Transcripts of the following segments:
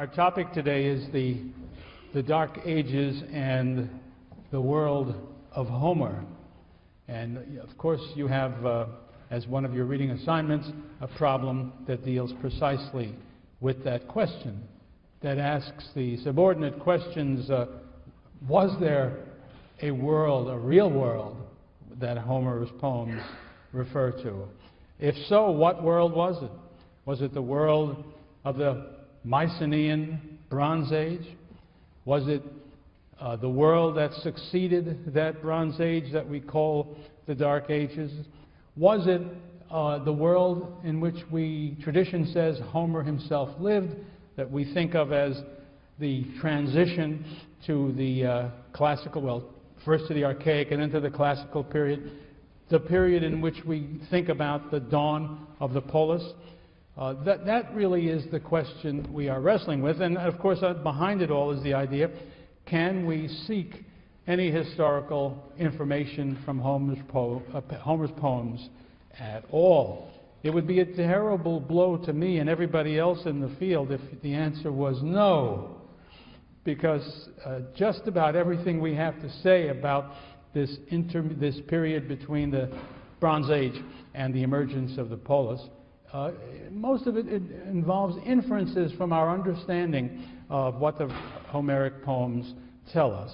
Our topic today is the Dark Ages and the world of Homer. And of course you have, as one of your reading assignments, a problem that deals precisely with that question, that asks the subordinate questions, was there a world, a real world, that Homer's poems refer to? If so, what world was it? Was it the world of the Mycenaean Bronze Age? Was it the world that succeeded that Bronze Age that we call the Dark Ages? Was it the world in which tradition says Homer himself lived, that we think of as the transition to the classical, well, first to the archaic and then to the classical period, the period in which we think about the dawn of the polis? That really is the question we are wrestling with. And of course, behind it all is the idea, can we seek any historical information from Homer's poems at all? It would be a terrible blow to me and everybody else in the field if the answer was no, because just about everything we have to say about this period between the Bronze Age and the emergence of the polis, most of it involves inferences from our understanding of what the Homeric poems tell us.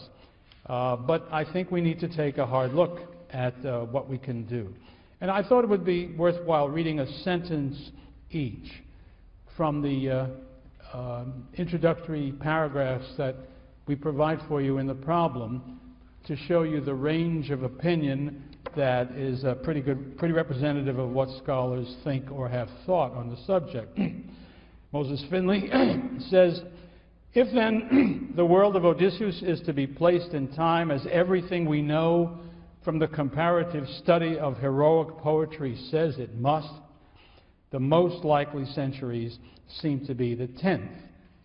But I think we need to take a hard look at what we can do. And I thought it would be worthwhile reading a sentence each from the introductory paragraphs that we provide for you in the problem to show you the range of opinion that is pretty representative of what scholars think or have thought on the subject. Moses Finley says, "If then the world of Odysseus is to be placed in time as everything we know from the comparative study of heroic poetry says it must, the most likely centuries seem to be the 10th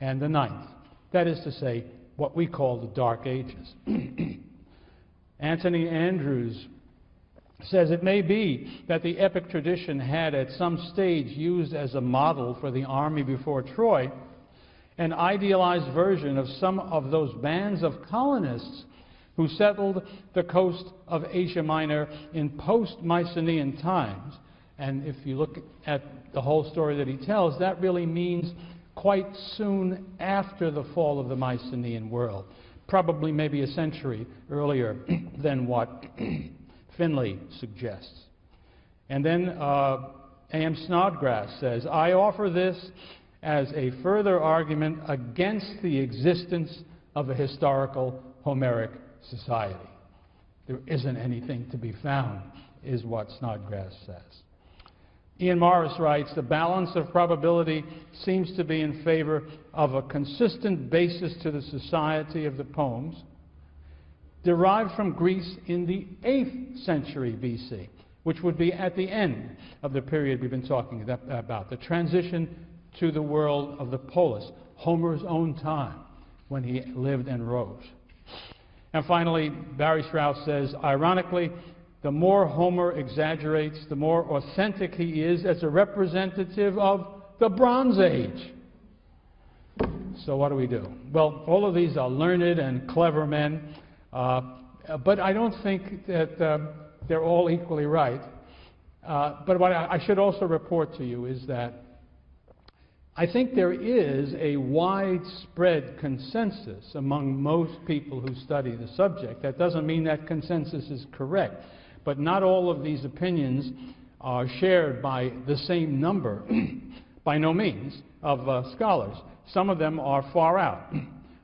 and the 9th, that is to say, what we call the Dark Ages." Anthony Andrews says, "It may be that the epic tradition had at some stage used as a model for the army before Troy an idealized version of some of those bands of colonists who settled the coast of Asia Minor in post-Mycenaean times." And if you look at the whole story that he tells, that really means quite soon after the fall of the Mycenaean world, probably maybe a century earlier than what Finley suggests. And then A.M. Snodgrass says, "I offer this as a further argument against the existence of a historical Homeric society." There isn't anything to be found, is what Snodgrass says. Ian Morris writes, "The balance of probability seems to be in favor of a consistent basis to the society of the poems, derived from Greece in the 8th century BC, which would be at the end of the period we've been talking about, the transition to the world of the polis, Homer's own time, when he lived and wrote." And finally, Barry Strauss says, "Ironically, the more Homer exaggerates, the more authentic he is as a representative of the Bronze Age." So what do we do? Well, all of these are learned and clever men, but I don't think that they're all equally right. But what I should also report to you is that I think there is a widespread consensus among most people who study the subject. That doesn't mean that consensus is correct, but not all of these opinions are shared by the same number, by no means, of scholars. Some of them are far out.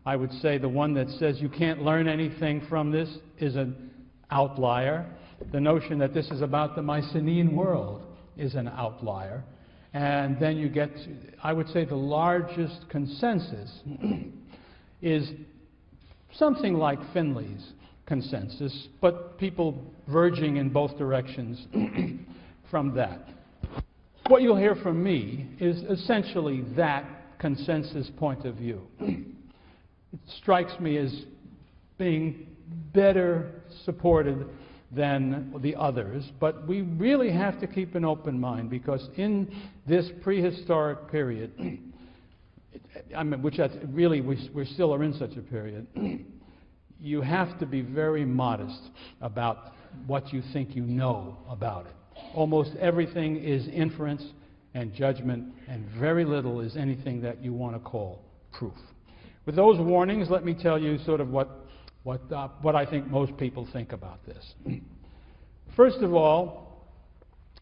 I would say the one that says you can't learn anything from this is an outlier. The notion that this is about the Mycenaean world is an outlier. And then you get to, I would say, the largest consensus is something like Finley's consensus, but people verging in both directions from that. What you'll hear from me is essentially that consensus point of view. It strikes me as being better supported than the others, but we really have to keep an open mind, because in this prehistoric period I mean, really, we still are in such a period. You have to be very modest about what you think you know about it. Almost everything is inference and judgment, and very little is anything that you want to call proof. With those warnings, let me tell you sort of what I think most people think about this. First of all,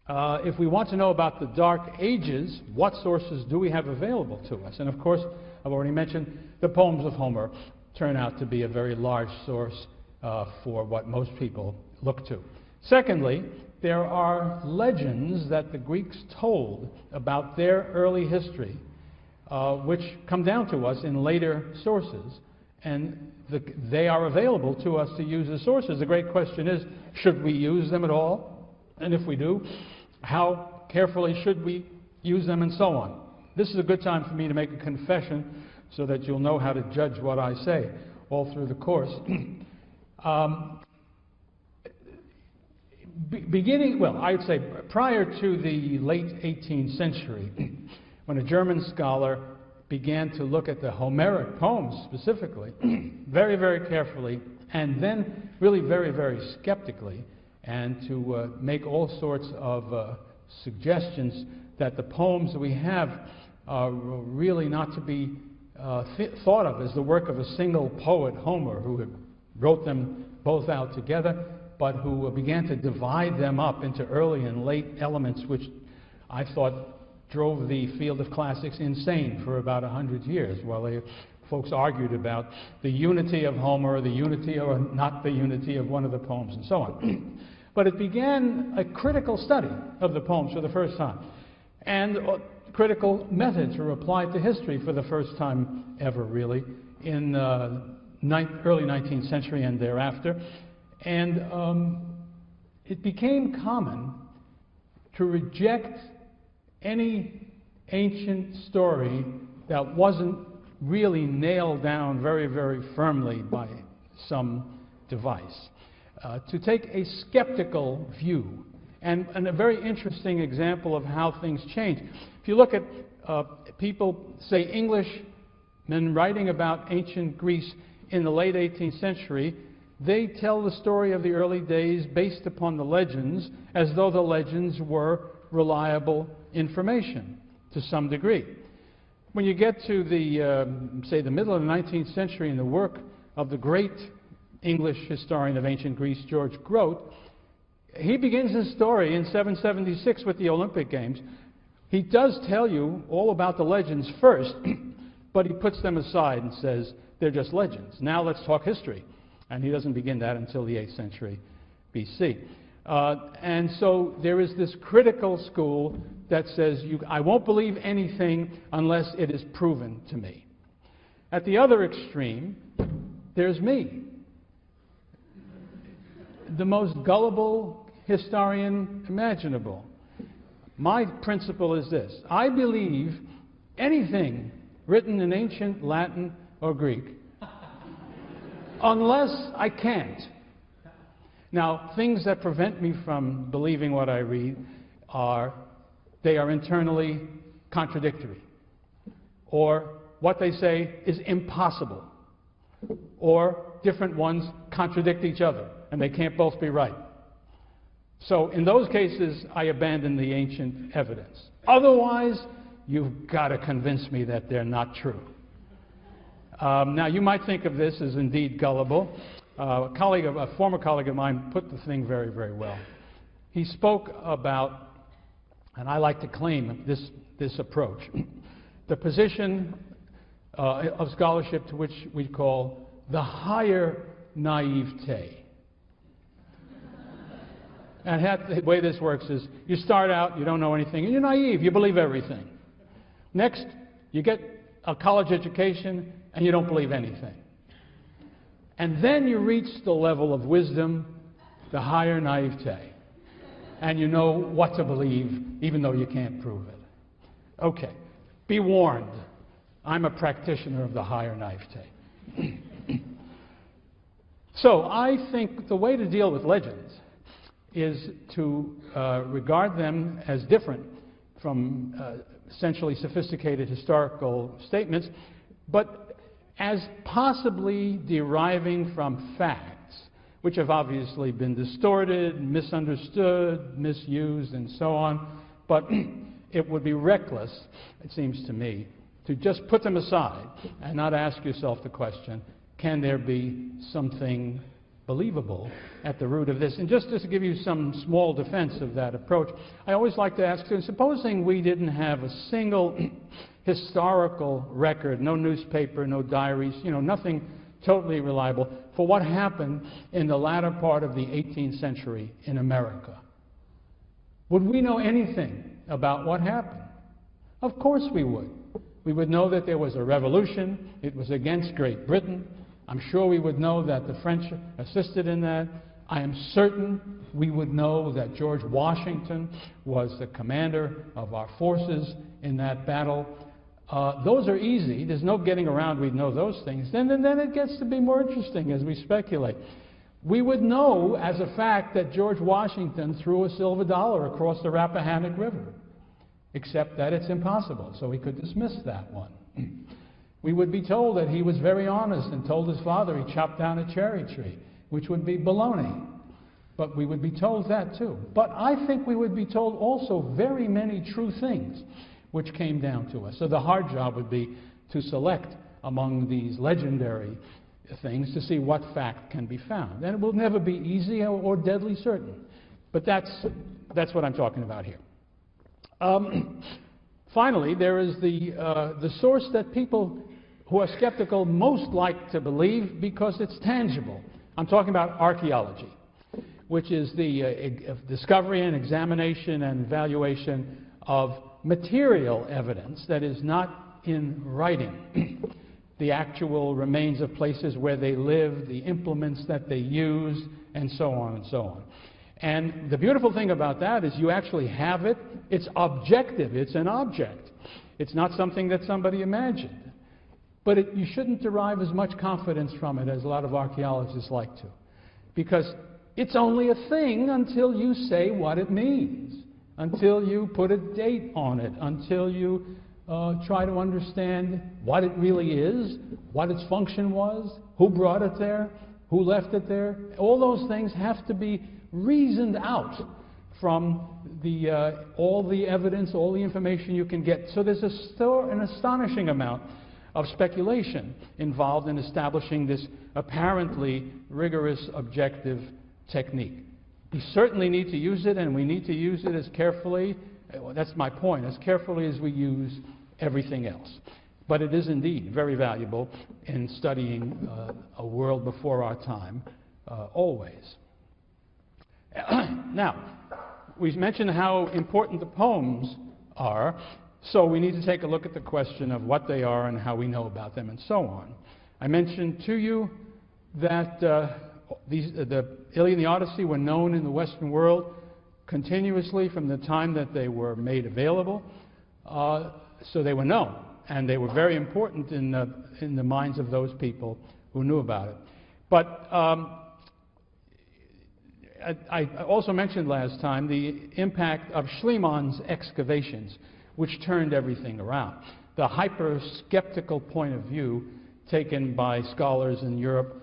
if we want to know about the Dark Ages, what sources do we have available to us? And of course, I've already mentioned the poems of Homer turn out to be a very large source for what most people look to. Secondly, there are legends that the Greeks told about their early history, which come down to us in later sources, and they are available to us to use as sources. The great question is, should we use them at all? And if we do, how carefully should we use them, and so on. This is a good time for me to make a confession so that you'll know how to judge what I say all through the course. I would say prior to the late 18th century, when a German scholar began to look at the Homeric poems specifically, very, very carefully, and then really very, very skeptically, and to make all sorts of suggestions that the poems that we have are really not to be thought of as the work of a single poet, Homer, who wrote them both out together, but who began to divide them up into early and late elements, which I thought drove the field of classics insane for about 100 years, while folks argued about the unity of Homer, the unity or not the unity of one of the poems, and so on. But it began a critical study of the poems for the first time, and critical methods were applied to history for the first time ever, really, in early 19th century and thereafter. And it became common to reject any ancient story that wasn't really nailed down very, very firmly by some device. To take a skeptical view, and a very interesting example of how things change. If you look at people, say Englishmen writing about ancient Greece in the late 18th century, they tell the story of the early days based upon the legends as though the legends were reliable information to some degree. When you get to say the middle of the 19th century and the work of the great English historian of ancient Greece, George Grote, he begins his story in 776 with the Olympic Games. He does tell you all about the legends first, but he puts them aside and says, they're just legends. Now let's talk history. And he doesn't begin that until the 8th century BC. And so there is this critical school that says, I won't believe anything unless it is proven to me. At the other extreme, there's me, the most gullible historian imaginable. My principle is this: I believe anything written in ancient Latin or Greek unless I can't. Now, things that prevent me from believing what I read are internally contradictory, or what they say is impossible, or different ones contradict each other, and they can't both be right. So in those cases, I abandon the ancient evidence. Otherwise, you've got to convince me that they're not true. Now, you might think of this as indeed gullible. A former colleague of mine put the thing very, very well. He spoke about, and I like to claim this approach, the position of scholarship to which we call the higher naivete. And the way this works is, you start out, you don't know anything, and you're naive, you believe everything. Next, you get a college education, and you don't believe anything. And then you reach the level of wisdom, the higher naivete, and you know what to believe, even though you can't prove it. Okay, be warned. I'm a practitioner of the higher naivete. So I think the way to deal with legends is to regard them as different from essentially sophisticated historical statements, but as possibly deriving from facts, which have obviously been distorted, misunderstood, misused, and so on. But it would be reckless, it seems to me, to just put them aside and not ask yourself the question, can there be something believable at the root of this? And just to give you some small defense of that approach, I always like to ask, supposing we didn't have a single historical record, no newspaper, no diaries, nothing totally reliable, for what happened in the latter part of the 18th century in America. Would we know anything about what happened? Of course we would. We would know that there was a revolution. It was against Great Britain. I'm sure we would know that the French assisted in that. I am certain we would know that George Washington was the commander of our forces in that battle. Those are easy. There's no getting around. We'd know those things. Then it gets to be more interesting as we speculate. We would know as a fact that George Washington threw a silver dollar across the Rappahannock River, except that it's impossible, so we could dismiss that one. We would be told that he was very honest and told his father he chopped down a cherry tree, which would be baloney. But we would be told that too. But I think we would be told also very many true things which came down to us. So the hard job would be to select among these legendary things to see what fact can be found. And it will never be easy or deadly certain. But that's what I'm talking about here. Finally, there is the source that people who are skeptical most like to believe because it's tangible. I'm talking about archaeology, which is the discovery and examination and evaluation of material evidence that is not in writing. The actual remains of places where they lived, the implements that they used, and so on and so on. And the beautiful thing about that is you actually have it. It's objective. It's an object. It's not something that somebody imagined. But you shouldn't derive as much confidence from it as a lot of archaeologists like to. Because it's only a thing until you say what it means, until you put a date on it, until you try to understand what it really is, what its function was, who brought it there, who left it there. All those things have to be reasoned out from all the evidence, all the information you can get. So there's an astonishing amount of speculation involved in establishing this apparently rigorous objective technique. We certainly need to use it, and we need to use it as carefully, that's my point, as carefully as we use everything else. But it is indeed very valuable in studying a world before our time, always. Now, we've mentioned how important the poems are, so we need to take a look at the question of what they are and how we know about them and so on. I mentioned to you that the Iliad and the Odyssey were known in the Western world continuously from the time that they were made available. So they were known, and they were very important in the minds of those people who knew about it. But I also mentioned last time the impact of Schliemann's excavations, which turned everything around. The hyper-skeptical point of view taken by scholars in Europe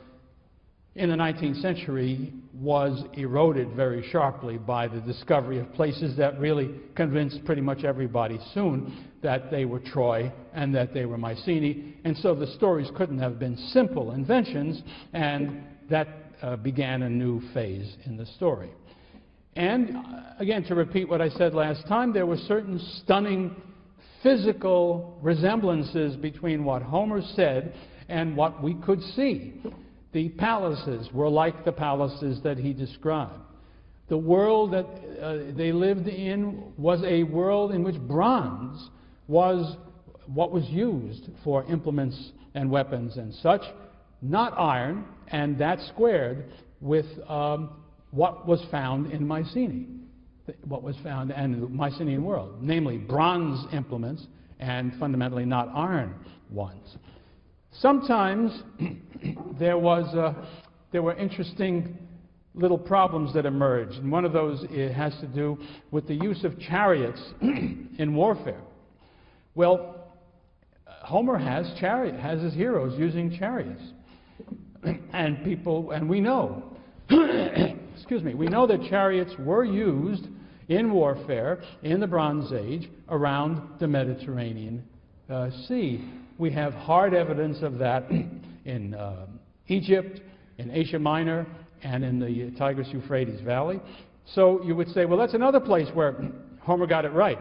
in the 19th century was eroded very sharply by the discovery of places that really convinced pretty much everybody soon that they were Troy and that they were Mycenae. And so the stories couldn't have been simple inventions, and that began a new phase in the story. And again, to repeat what I said last time, there were certain stunning physical resemblances between what Homer said and what we could see. The palaces were like the palaces that he described. The world that they lived in was a world in which bronze was what was used for implements and weapons and such, not iron, and that squared with what was found in Mycenae, what was found in the Mycenaean world, namely bronze implements and fundamentally not iron ones. Sometimes there were interesting little problems that emerged, and one of those has to do with the use of chariots in warfare. Well, Homer has his heroes using chariots. And we know, excuse me, we know that chariots were used in warfare in the Bronze Age around the Mediterranean Sea. We have hard evidence of that in Egypt, in Asia Minor, and in the Tigris-Euphrates Valley. So you would say, well, that's another place where Homer got it right,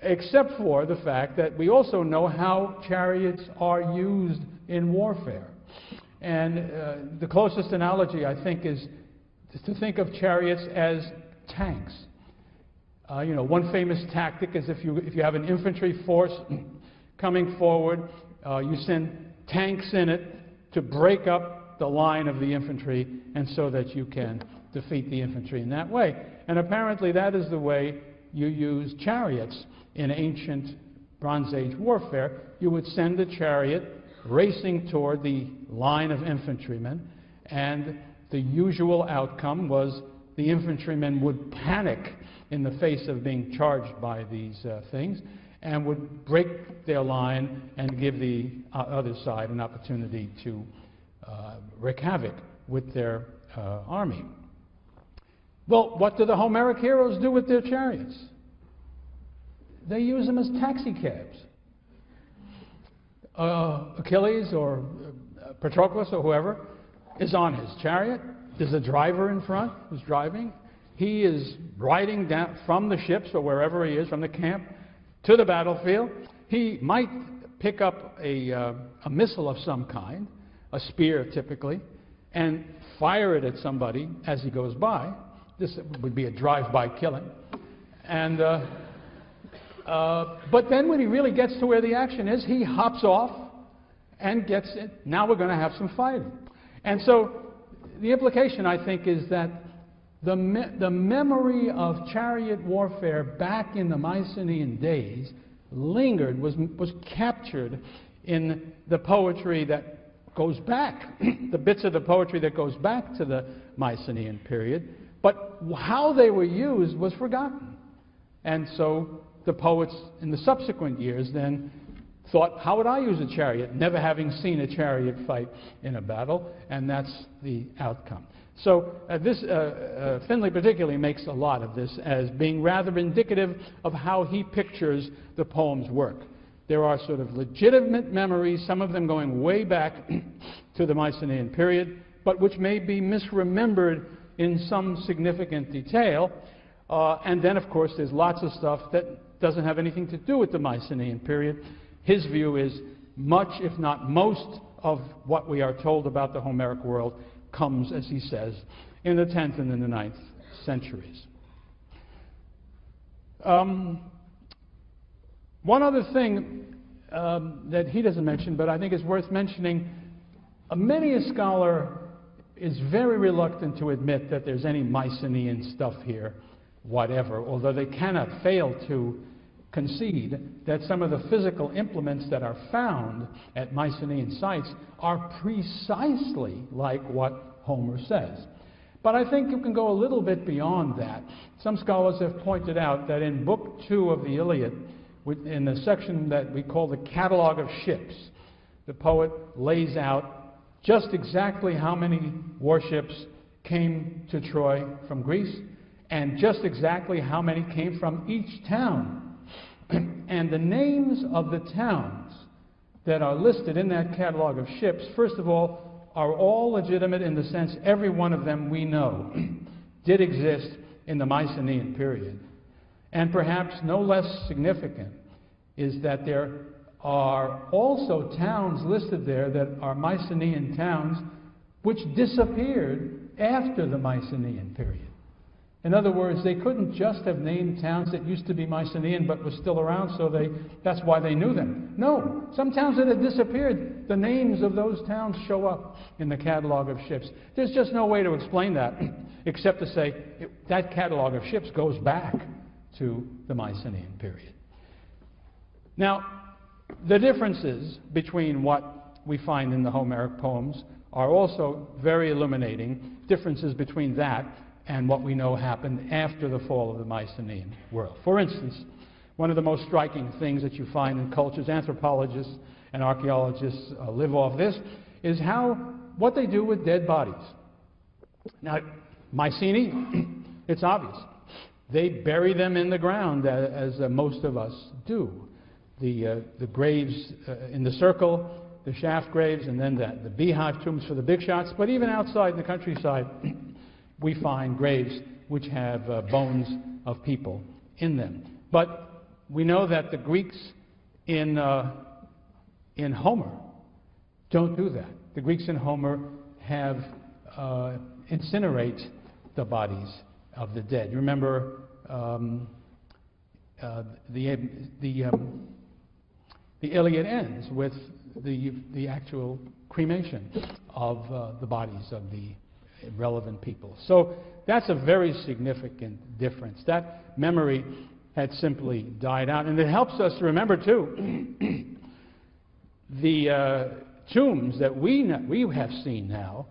except for the fact that we also know how chariots are used in warfare. And the closest analogy, I think, is to think of chariots as tanks. You know, one famous tactic is if you have an infantry force coming forward, you send tanks in it to break up the line of the infantry, and so that you can defeat the infantry in that way. And apparently that is the way you use chariots in ancient Bronze Age warfare. You would send a chariot racing toward the line of infantrymen, and the usual outcome was the infantrymen would panic in the face of being charged by these things, and would break their line and give the other side an opportunity to wreak havoc with their army. Well, what do the Homeric heroes do with their chariots? They use them as taxi cabs. Achilles or Patroclus or whoever is on his chariot. There's a driver in front who's driving. He is riding down from the ships or wherever he is, from the camp to the battlefield. He might pick up a missile of some kind, a spear typically, and fire it at somebody as he goes by. This would be a drive-by killing. And but then when he really gets to where the action is, he hops off and gets it. Now we're going to have some fighting. And so the implication, I think, is that the memory of chariot warfare back in the Mycenaean days lingered, was captured in the poetry that goes back, the bits of the poetry that goes back to the Mycenaean period. But how they were used was forgotten. And so the poets in the subsequent years then thought, how would I use a chariot, never having seen a chariot fight in a battle? And that's the outcome. So Finley particularly makes a lot of this as being rather indicative of how he pictures the poem's work. There are sort of legitimate memories, some of them going way back to the Mycenaean period, but which may be misremembered in some significant detail. And then, of course, there's lots of stuff that doesn't have anything to do with the Mycenaean period. His view is much, if not most, of what we are told about the Homeric world comes, as he says, in the 10th and in the 9th centuries. One other thing that he doesn't mention, but I think is worth mentioning, many a scholar is very reluctant to admit that there's any Mycenaean stuff here, whatever, although they cannot fail to concede that some of the physical implements that are found at Mycenaean sites are precisely like what Homer says. But I think you can go a little bit beyond that. Some scholars have pointed out that in Book 2 of the Iliad, in the section that we call the Catalogue of Ships, the poet lays out just exactly how many warships came to Troy from Greece, and just exactly how many came from each town. And the names of the towns that are listed in that catalogue of ships, first of all, are all legitimate in the sense every one of them we know did exist in the Mycenaean period. And perhaps no less significant is that there are also towns listed there that are Mycenaean towns which disappeared after the Mycenaean period. In other words, they couldn't just have named towns that used to be Mycenaean but were still around, so that's why they knew them. No, some towns that had disappeared, the names of those towns show up in the catalogue of ships. There's just no way to explain that except to say that catalogue of ships goes back to the Mycenaean period. Now, the differences between what we find in the Homeric poems are also very illuminating, differences between that and what we know happened after the fall of the Mycenaean world. For instance, One of the most striking things that you find in cultures, anthropologists and archaeologists live off this, is what they do with dead bodies. Now, Mycenae, it's obvious. They bury them in the ground, as most of us do. The graves in the circle, the shaft graves, and then the beehive tombs for the big shots. But even outside in the countryside, we find graves which have bones of people in them. But we know that the Greeks in Homer don't do that. The Greeks in Homer have incinerate the bodies of the dead. You remember the Iliad ends with the actual cremation of the bodies of the relevant people. So that's a very significant difference. That memory had simply died out. And it helps us to remember, too, the tombs that we have seen now,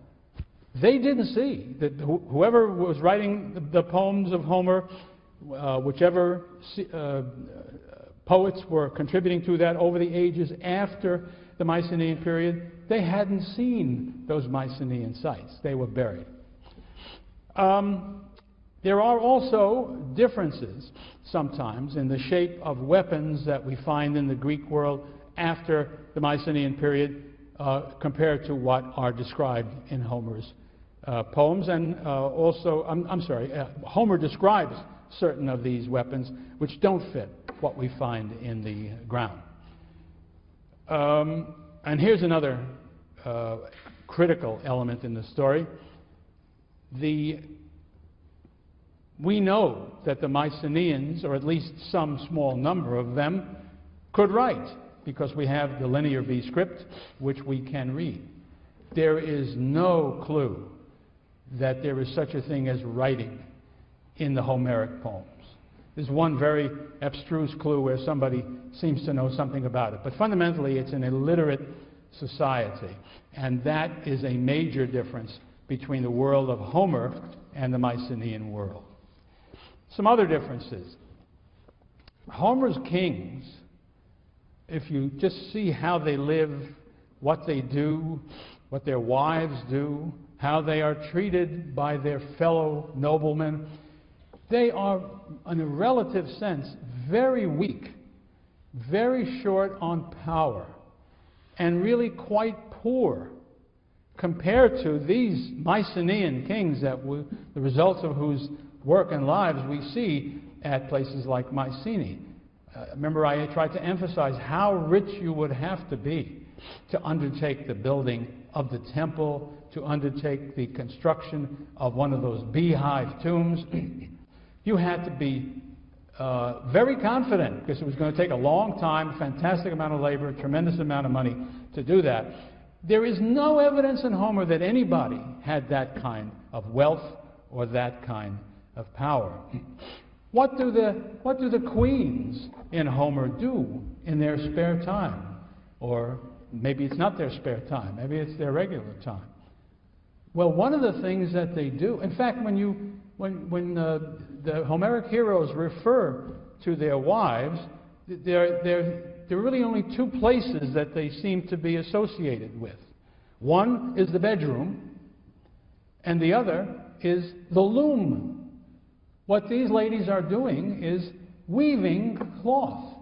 they didn't see. That whoever was writing the poems of Homer, whichever poets were contributing to that over the ages after the Mycenaean period, they hadn't seen those Mycenaean sites. They were buried. There are also differences sometimes in the shape of weapons that we find in the Greek world after the Mycenaean period compared to what are described in Homer's poems. And also, Homer describes certain of these weapons which don't fit what we find in the ground. And here's another critical element in the story. We know that the Mycenaeans, or at least some small number of them, could write, because we have the Linear B script, which we can read. There is no clue that there is such a thing as writing in the Homeric poems. There's one very abstruse clue where somebody seems to know something about it. But fundamentally, it's an illiterate society. And that is a major difference between the world of Homer and the Mycenaean world. Some other differences. Homer's kings, if you just see how they live, what they do, what their wives do, how they are treated by their fellow noblemen, they are, in a relative sense, very weak, very short on power, and really quite poor compared to these Mycenaean kings that the results of whose work and lives we see at places like Mycenae. Remember, I tried to emphasize how rich you would have to be to undertake the building of the temple, to undertake the construction of one of those beehive tombs. You had to be very confident, because it was going to take a long time, fantastic amount of labor, a tremendous amount of money to do that. There is no evidence in Homer that anybody had that kind of wealth or that kind of power. What do the queens in Homer do in their spare time? Or maybe it's not their spare time, maybe it's their regular time. Well, one of the things that they do, in fact, when the Homeric heroes refer to their wives, there are really only two places that they seem to be associated with. One is the bedroom, and the other is the loom. What these ladies are doing is weaving cloth.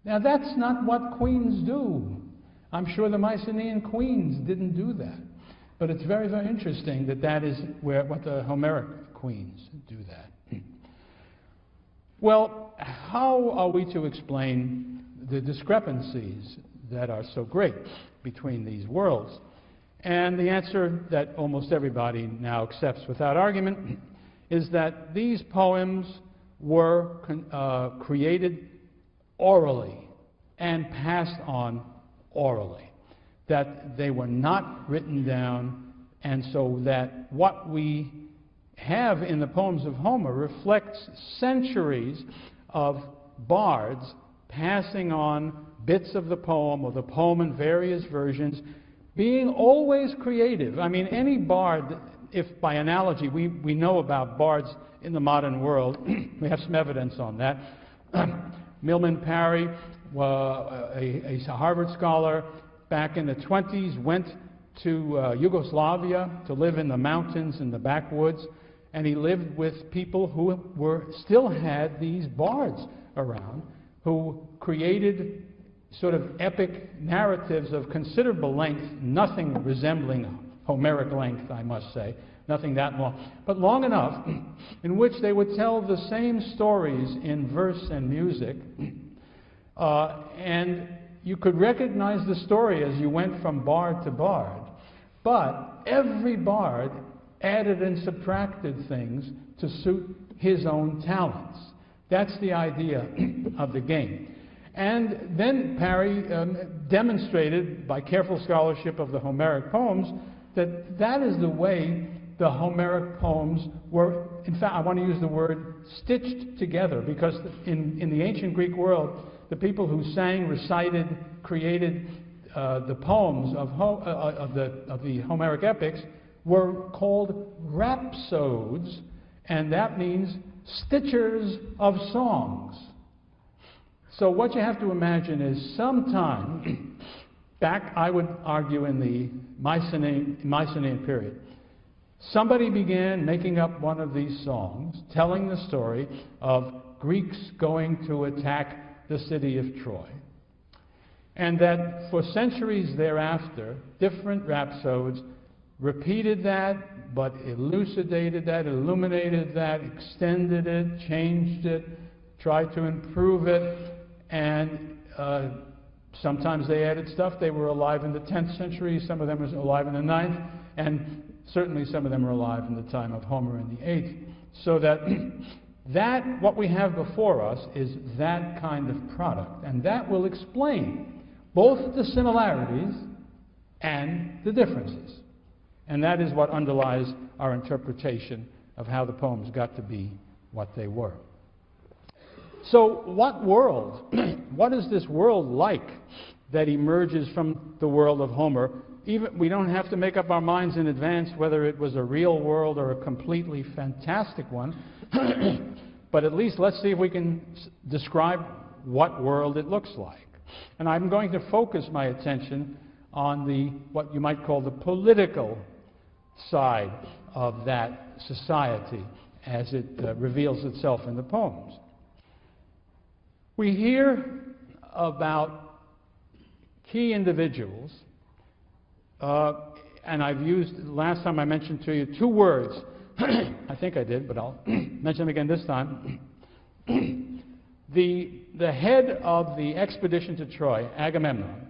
Now, that's not what queens do. I'm sure the Mycenaean queens didn't do that. But it's very, very interesting that that is what the Homeric queens do that. Well, how are we to explain the discrepancies that are so great between these worlds? And the answer that almost everybody now accepts without argument is that these poems were created orally and passed on orally, that they were not written down, and so that what we have in the poems of Homer reflects centuries of bards passing on bits of the poem, or the poem in various versions, being always creative. I mean, any bard, if by analogy we know about bards in the modern world, we have some evidence on that, Milman Parry, a Harvard scholar back in the 20s, went to Yugoslavia to live in the mountains in the backwoods, and he lived with people who still had these bards around, who created sort of epic narratives of considerable length, nothing resembling Homeric length, I must say, nothing that long, but long enough in which they would tell the same stories in verse and music, and you could recognize the story as you went from bard to bard, but every bard added and subtracted things to suit his own talents. That's the idea of the game. And then Parry demonstrated, by careful scholarship of the Homeric poems, that that is the way the Homeric poems were, in fact, I want to use the word stitched together, because in the ancient Greek world, the people who sang, recited, created the poems of the Homeric epics were called rhapsodes, and that means stitchers of songs. So what you have to imagine is sometime back, I would argue, in the Mycenaean period, somebody began making up one of these songs, telling the story of Greeks going to attack the city of Troy. And that for centuries thereafter, different rhapsodes repeated that, but elucidated that, illuminated that, extended it, changed it, tried to improve it, and sometimes they added stuff. They were alive in the 10th century, some of them were alive in the 9th, and certainly some of them were alive in the time of Homer in the 8th. So that what we have before us is that kind of product, and that will explain both the similarities and the differences. And that is what underlies our interpretation of how the poems got to be what they were. So what world, what is this world like that emerges from the world of Homer? Even, we don't have to make up our minds in advance whether it was a real world or a completely fantastic one, but at least let's see if we can describe what world it looks like. And I'm going to focus my attention on what you might call the political side of that society as it reveals itself in the poems. We hear about key individuals, and I've used, last time I mentioned to you, 2 words. I think I did, but I'll mention them again this time. The head of the expedition to Troy, Agamemnon,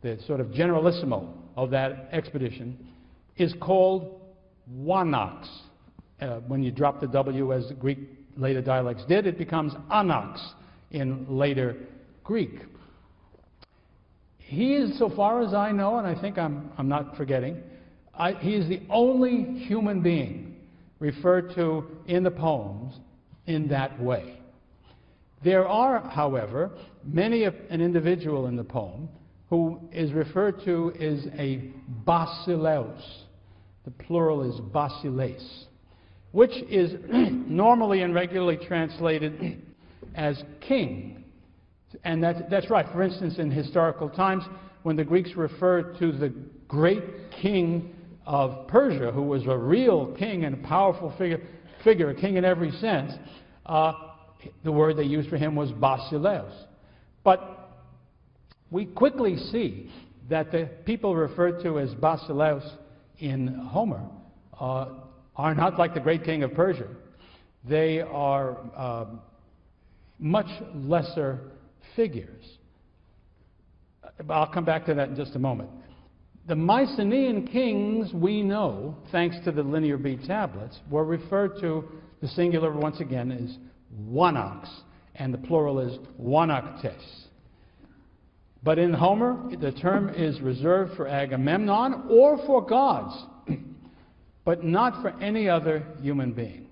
the sort of generalissimo of that expedition, is called Wanax. When you drop the W, as the Greek later dialects did, it becomes Anax in later Greek. He is, so far as I know, and I think I'm not forgetting, he is the only human being referred to in the poems in that way. There are, however, an individual in the poem who is referred to as a basileus. The plural is basileis, which is normally and regularly translated as king. And that's right. For instance, in historical times, when the Greeks referred to the great king of Persia, who was a real king and a powerful figure, a king in every sense, the word they used for him was basileus. But we quickly see that the people referred to as basileus in Homer are not like the great king of Persia. They are much lesser figures. I'll come back to that in just a moment. The Mycenaean kings, we know, thanks to the Linear B tablets, were referred to, the singular once again is Wanax, and the plural is Wanaktes. But in Homer, the term is reserved for Agamemnon or for gods, but not for any other human being.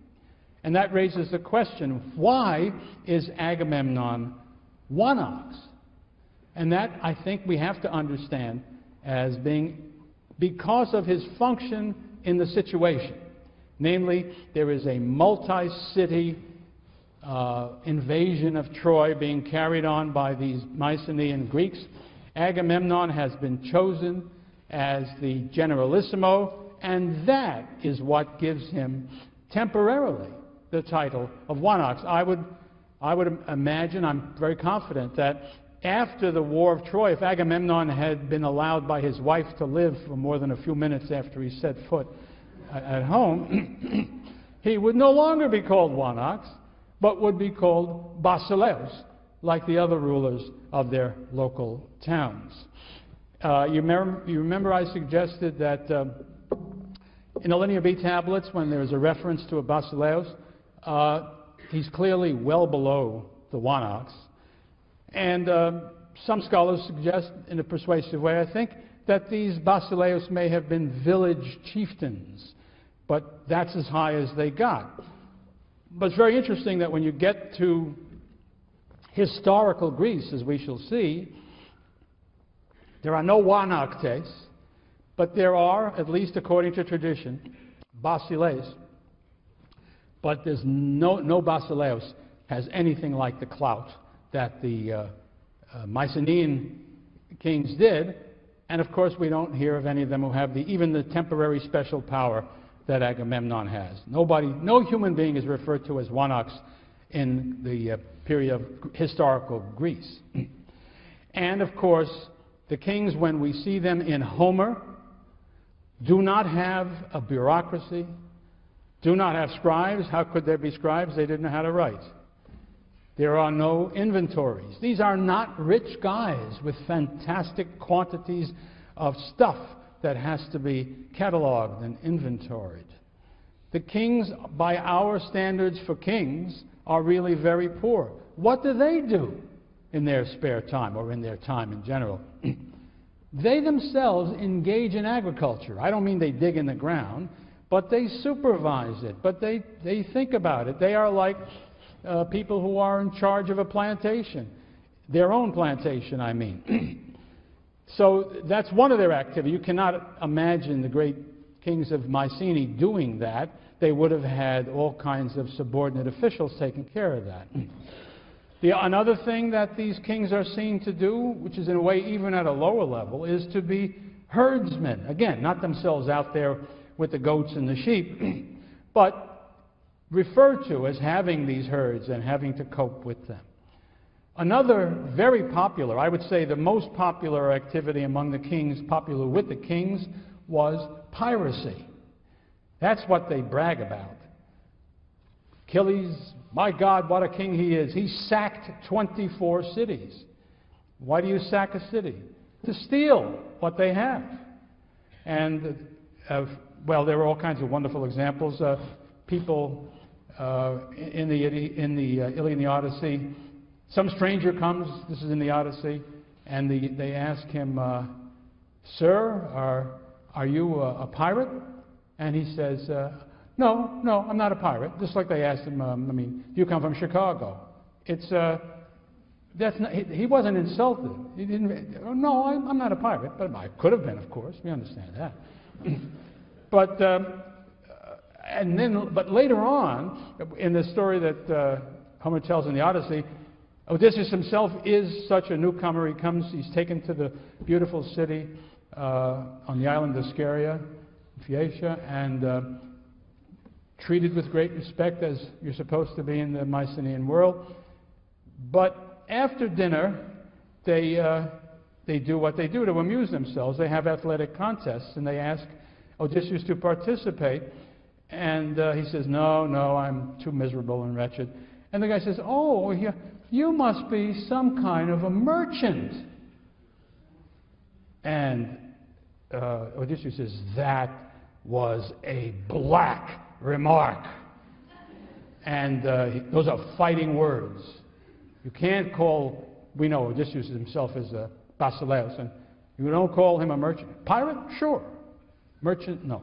And that raises the question, why is Agamemnon Wanax? And that, I think, we have to understand as being because of his function in the situation. Namely, there is a multi-city invasion of Troy being carried on by these Mycenaean Greeks, Agamemnon has been chosen as the generalissimo, and that is what gives him temporarily the title of Wonox. I would imagine, I'm very confident, that after the War of Troy, if Agamemnon had been allowed by his wife to live for more than a few minutes after he set foot at home, he would no longer be called Wonox, but would be called Basileus, like the other rulers of their local towns. You remember I suggested that in the Linear B tablets, when there's a reference to a Basileus, he's clearly well below the Wonox. And some scholars suggest, in a persuasive way, I think, that these Basileus may have been village chieftains, but that's as high as they got. But it's very interesting that when you get to historical Greece, as we shall see, there are no Wonoxes, but there are, at least according to tradition, Basileus. But there's no Basileus has anything like the clout that the Mycenaean kings did, and of course we don't hear of any of them who have even the temporary special power that Agamemnon has. No human being is referred to as Wonox in the period of historical Greece. And of course, the kings, when we see them in Homer, do not have a bureaucracy, do not have scribes. How could there be scribes? They didn't know how to write. There are no inventories. These are not rich guys with fantastic quantities of stuff that has to be cataloged and inventoried. The kings, by our standards for kings, are really very poor. What do they do in their spare time, or in their time in general? They themselves engage in agriculture. I don't mean they dig in the ground, but they supervise it, but they think about it. They are like people who are in charge of a plantation, their own plantation, I mean. So that's one of their activities. You cannot imagine the great kings of Mycenae doing that. They would have had all kinds of subordinate officials taking care of that. Another thing that these kings are seen to do, which is in a way even at a lower level, is to be herdsmen. Again, not themselves out there with the goats and the sheep, but referred to as having these herds and having to cope with them. Another very popular, I would say the most popular activity among the kings, popular with the kings, was piracy. That's what they brag about. Achilles, my God, what a king he is. He sacked 24 cities. Why do you sack a city? To steal what they have. And, well, there were all kinds of wonderful examples. People in the Iliad and the Odyssey, some stranger comes, this is in the Odyssey, and they ask him, Sir, are you a pirate? And he says, No, I'm not a pirate. Just like they asked him, do you come from Chicago? He wasn't insulted. He didn't, no, I'm not a pirate, but I could have been, of course. We understand that. But later on, in the story that Homer tells in the Odyssey, Odysseus himself is such a newcomer. He comes, he's taken to the beautiful city on the island of Scheria, Phaeacia, and treated with great respect as you're supposed to be in the Mycenaean world. But after dinner, they do what they do to amuse themselves. They have athletic contests, and they ask Odysseus to participate. And he says, no, I'm too miserable and wretched. And the guy says, oh, you must be some kind of a merchant. And Odysseus says, that was a black remark. And those are fighting words. You can't call, we know Odysseus himself is a Basileus, and you don't call him a merchant. Pirate? Sure. Merchant? No.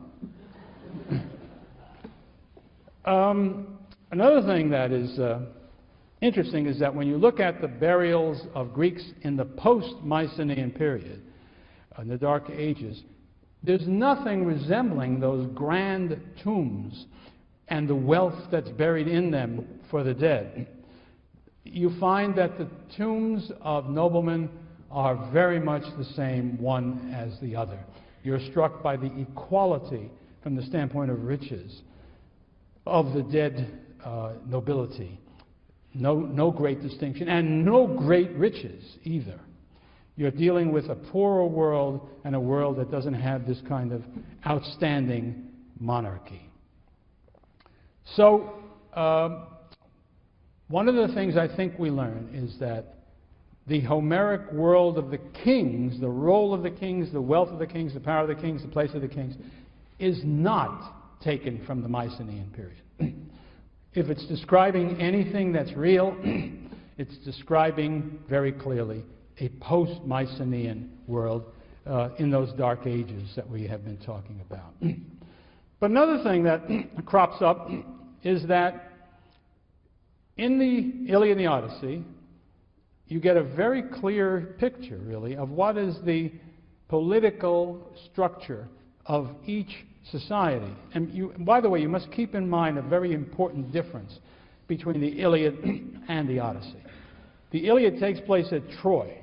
Another thing that is interesting is that when you look at the burials of Greeks in the post-Mycenaean period, in the Dark Ages, there's nothing resembling those grand tombs. and the wealth that's buried in them for the dead, you find that the tombs of noblemen are very much the same one as the other. You're struck by the equality from the standpoint of riches of the dead nobility. No great distinction, and no great riches either. You're dealing with a poorer world and a world that doesn't have this kind of outstanding monarchy. So, one of the things I think we learn is that the Homeric world of the kings, the role of the kings, the wealth of the kings, the power of the kings, the place of the kings, is not taken from the Mycenaean period. If it's describing anything that's real, it's describing very clearly a post-Mycenaean world in those dark ages that we have been talking about. But another thing that crops up is that in the Iliad and the Odyssey, you get a very clear picture, really, of what is the political structure of each society. And by the way, you must keep in mind a very important difference between the Iliad and the Odyssey. The Iliad takes place at Troy.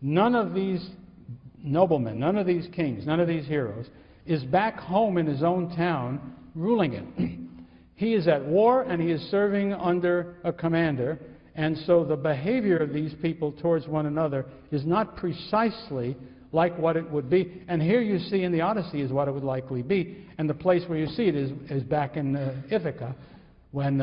None of these noblemen, none of these kings, none of these heroes is back home in his own town ruling it. He is at war and he is serving under a commander, and so the behavior of these people towards one another is not precisely like what it would be. And here you see in the Odyssey is what it would likely be. And the place where you see it is back in Ithaca, when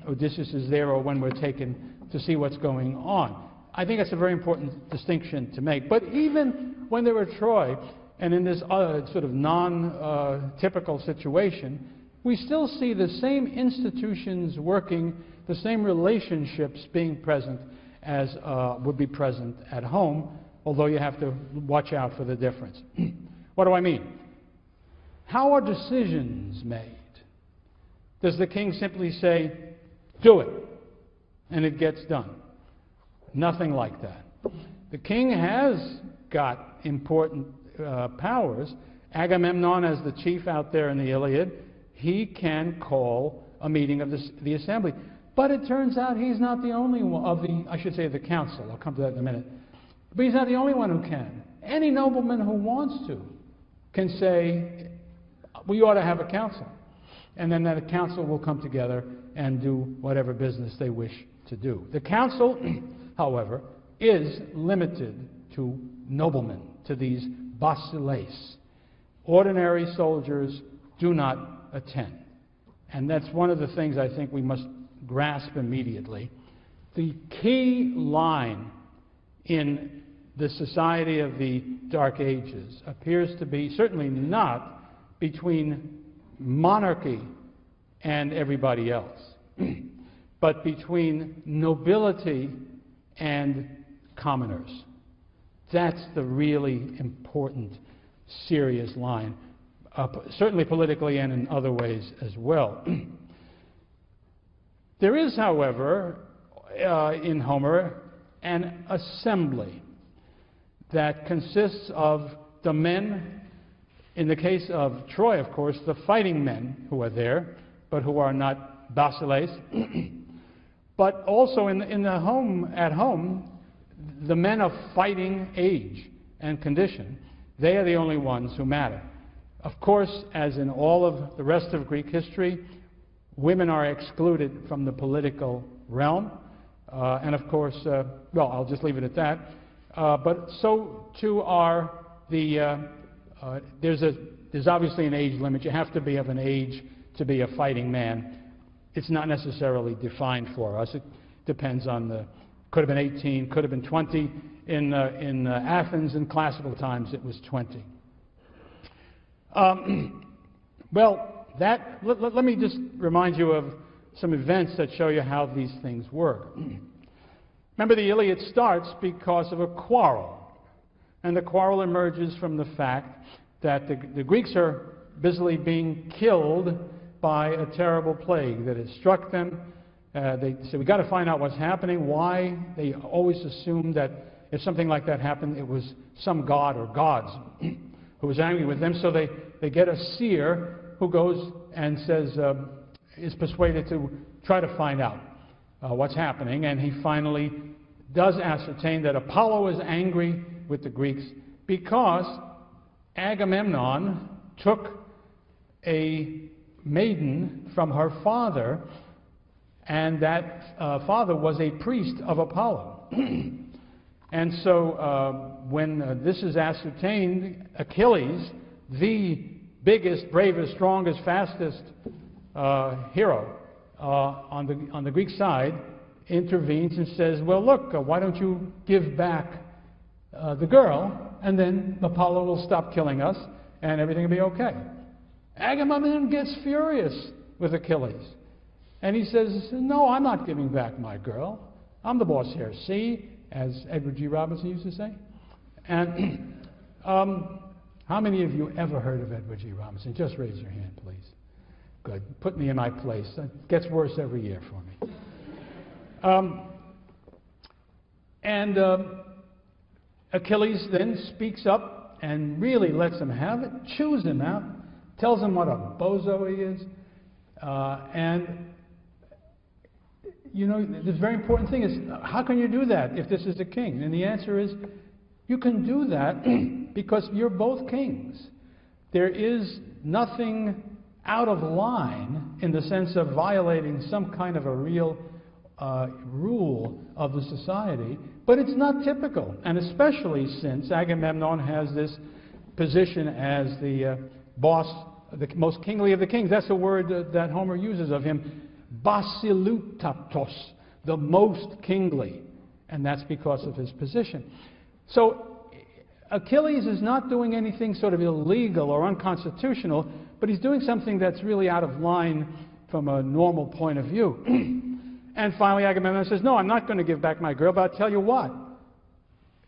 Odysseus is there, or when we're taken to see what's going on. I think that's a very important distinction to make. But even when they were at Troy, and in this sort of non-typical situation, we still see the same institutions working, the same relationships being present as would be present at home, although you have to watch out for the difference. What do I mean? How are decisions made? Does the king simply say, do it, and it gets done? Nothing like that. The king has got important powers. Agamemnon, as the chief out there in the Iliad, he can call a meeting of the assembly. But it turns out he's not the only one of the, I should say, the council. I'll come to that in a minute. But he's not the only one who can. Any nobleman who wants to can say, we ought to have a council. And then that council will come together and do whatever business they wish to do. The council, however, is limited to noblemen, to these basileis. Ordinary soldiers do not attend. And that's one of the things I think we must grasp immediately. The key line in the society of the Dark Ages appears to be certainly not between monarchy and everybody else, but between nobility and commoners. That's the really important, serious line, certainly politically and in other ways as well. There is, however, in Homer, an assembly that consists of the men, in the case of Troy, of course, the fighting men who are there, but who are not basileis, but also at home, the men of fighting age and condition. They are the only ones who matter. Of course, as in all of the rest of Greek history, women are excluded from the political realm. And of course, well, I'll just leave it at that. But so too are the, there's obviously an age limit. You have to be of an age to be a fighting man. It's not necessarily defined for us. It depends on the, could have been 18, could have been 20. In Athens in classical times it was 20. Well, let me just remind you of some events that show you how these things work. Remember, the Iliad starts because of a quarrel. And the quarrel emerges from the fact that the Greeks are busily being killed by a terrible plague that has struck them. They say, we've got to find out what's happening, why. They always assume that if something like that happened, it was some god or gods who was angry with them. So they get a seer who goes and says, is persuaded to try to find out what's happening, and he finally does ascertain that Apollo is angry with the Greeks because Agamemnon took a maiden from her father, and that father was a priest of Apollo. And so when this is ascertained, Achilles, the biggest, bravest, strongest, fastest hero on the Greek side, intervenes and says, well, look, why don't you give back the girl, and then Apollo will stop killing us, and everything will be okay. Agamemnon gets furious with Achilles. And he says, no, I'm not giving back my girl. I'm the boss here. See, as Edward G. Robinson used to say. And how many of you ever heard of Edward G. Robinson? Just raise your hand, please. Good. Put me in my place. It gets worse every year for me. Achilles then speaks up and really lets him have it, chews him out, tells him what a bozo he is. And, you know, the very important thing is, how can you do that if this is a king? And the answer is, you can do that because you're both kings. There is nothing out of line in the sense of violating some kind of a real rule of the society, but it's not typical, and especially since Agamemnon has this position as the boss, the most kingly of the kings. That's the word that Homer uses of him, basiloutatos, the most kingly, and that's because of his position. So Achilles is not doing anything sort of illegal or unconstitutional, but he's doing something that's really out of line from a normal point of view. And finally Agamemnon says, no, I'm not going to give back my girl, but I'll tell you what.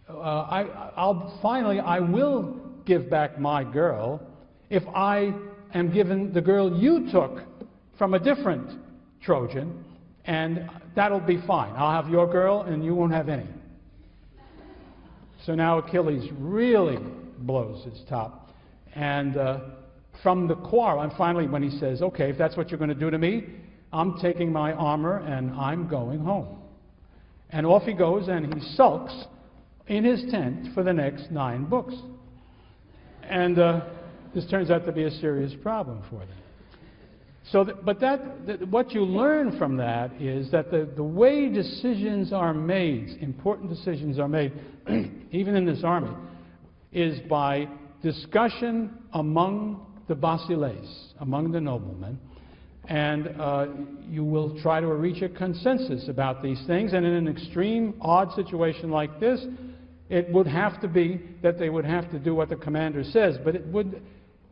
I will give back my girl if I am given the girl you took from a different Trojan, and that'll be fine. I'll have your girl and you won't have any. So now Achilles really blows his top. And from the quarrel, and finally when he says, okay, if that's what you're going to do to me, I'm taking my armor and I'm going home. And off he goes, and he sulks in his tent for the next 9 books. And this turns out to be a serious problem for them. So, what you learn from that is that the way decisions are made, important decisions are made, even in this army, is by discussion among the basiles, among the noblemen, and you will try to reach a consensus about these things. And in an extreme, odd situation like this, it would have to be that they would have to do what the commander says, but it would.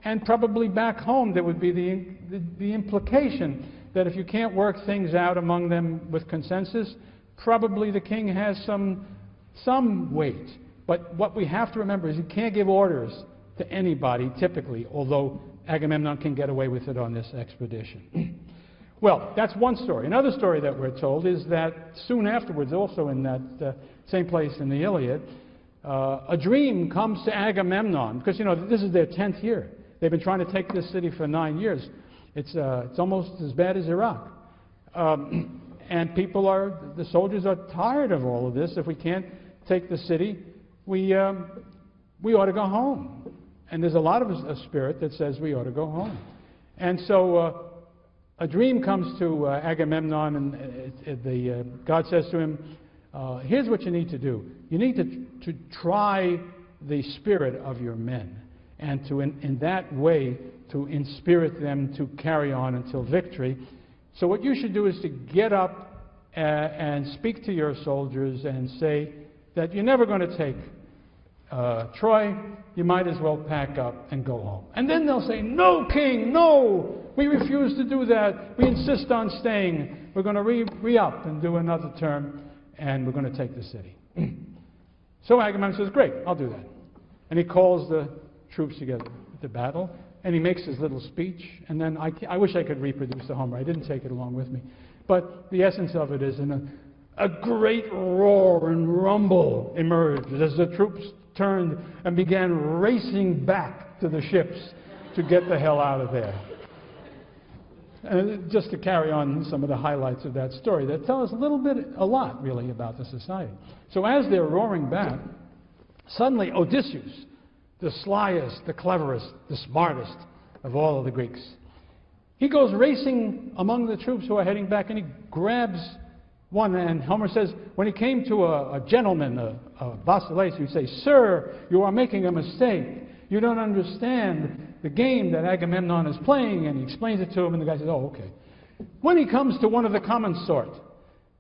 And probably back home there would be the implication that if you can't work things out among them with consensus, probably the king has some weight. But what we have to remember is you can't give orders to anybody typically, although Agamemnon can get away with it on this expedition. Well, that's one story. Another story that we're told is that soon afterwards, also in that same place in the Iliad, a dream comes to Agamemnon, because, you know, this is their 10th year. They've been trying to take this city for 9 years. It's almost as bad as Iraq. And the soldiers are tired of all of this. If we can't take the city, we ought to go home. And there's a lot of a spirit that says we ought to go home. And so a dream comes to Agamemnon, and God says to him, here's what you need to do. You need to try the spirit of your men, and to, in that way, to inspirit them to carry on until victory. So what you should do is to get up and speak to your soldiers and say that you're never going to take Troy, you might as well pack up and go home. And then they'll say, no, king, no, we refuse to do that. We insist on staying. We're going to re-up and do another term, and we're going to take the city. So Agamemnon says, great, I'll do that. And he calls the troops together to battle, and he makes his little speech, and then I wish I could reproduce the Homer. I didn't take it along with me. But the essence of it is a great roar and rumble emerged as the troops turned and began racing back to the ships to get the hell out of there. Just to carry on some of the highlights of that story that tell us a lot really about the society. So as they're roaring back, suddenly Odysseus, the slyest, the cleverest, the smartest of all of the Greeks, he goes racing among the troops who are heading back, and he grabs one, and Homer says, when he came to a gentleman, a Basileus, he would say, "Sir, you are making a mistake. You don't understand the game that Agamemnon is playing," and he explains it to him, and the guy says, "Oh, okay." When he comes to one of the common sort,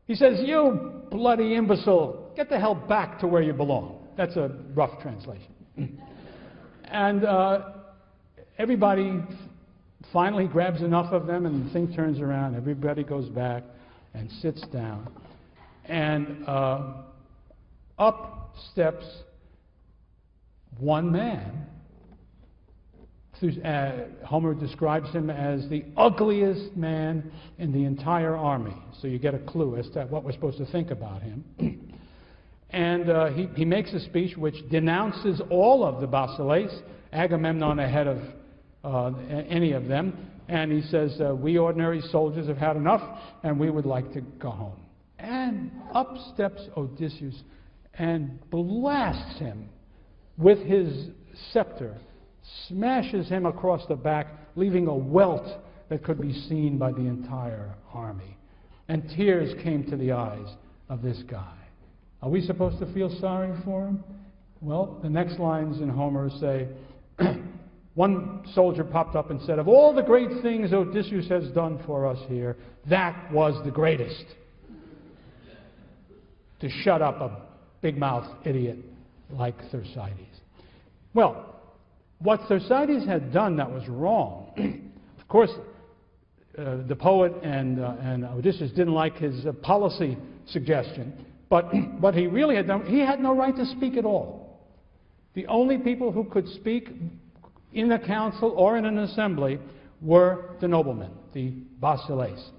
he says, "You bloody imbecile, get the hell back to where you belong." That's a rough translation. And everybody finally grabs enough of them, and the thing turns around. Everybody goes back and sits down. And up steps one man. Homer describes him as the ugliest man in the entire army. So you get a clue as to what we're supposed to think about him. And he makes a speech which denounces all of the Basileus, Agamemnon ahead of any of them. And he says, "We ordinary soldiers have had enough, and we would like to go home." And up steps Odysseus and blasts him with his scepter, smashes him across the back, leaving a welt that could be seen by the entire army. And tears came to the eyes of this guy. Are we supposed to feel sorry for him? Well, the next lines in Homer say, one soldier popped up and said, "Of all the great things Odysseus has done for us here, that was the greatest." To shut up a big-mouthed idiot like Thersites. Well, what Thersites had done that was wrong, of course, the poet and Odysseus didn't like his policy suggestion, but what he really had done, he had no right to speak at all. The only people who could speak in a council or in an assembly were the noblemen, the Basileus.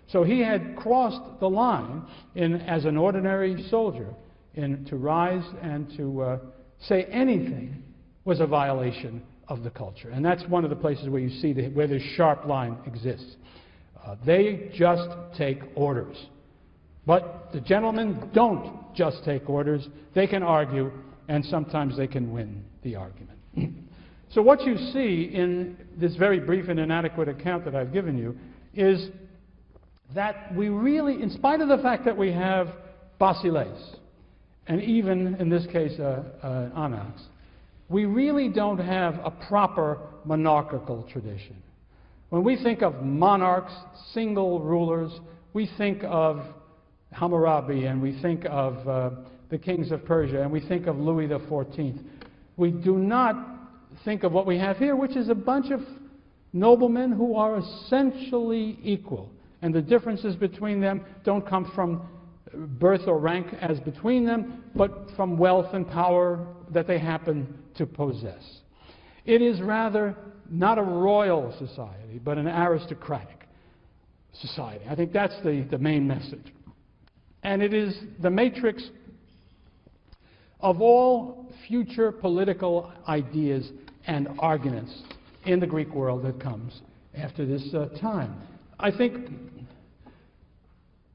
So he had crossed the line as an ordinary soldier to rise and to say anything was a violation of the culture. And that's one of the places where you see where this sharp line exists. They just take orders. But the gentlemen don't just take orders. They can argue, and sometimes they can win the argument. So what you see in this very brief and inadequate account that I've given you is that we really, in spite of the fact that we have Basileus, and even in this case Anax, we really don't have a proper monarchical tradition. When we think of monarchs, single rulers, we think of Hammurabi, and we think of the kings of Persia, and we think of Louis XIV. We do not think of what we have here, which is a bunch of noblemen who are essentially equal. And the differences between them don't come from birth or rank as between them, but from wealth and power that they happen to possess. It is rather not a royal society, but an aristocratic society. I think that's the main message. And it is the matrix of all future political ideas and arguments in the Greek world that comes after this time. I think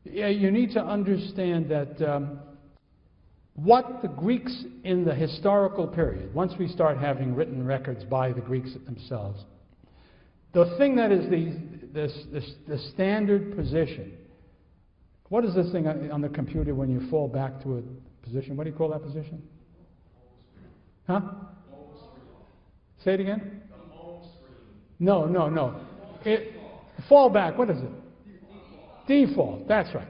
you need to understand that what the Greeks in the historical period, once we start having written records by the Greeks themselves, the thing that is the standard position. What is this thing on the computer when you fall back to a position? What do you call that position? Huh? Say it again? The home screen. No. Fall back, what is it? Default, that's right.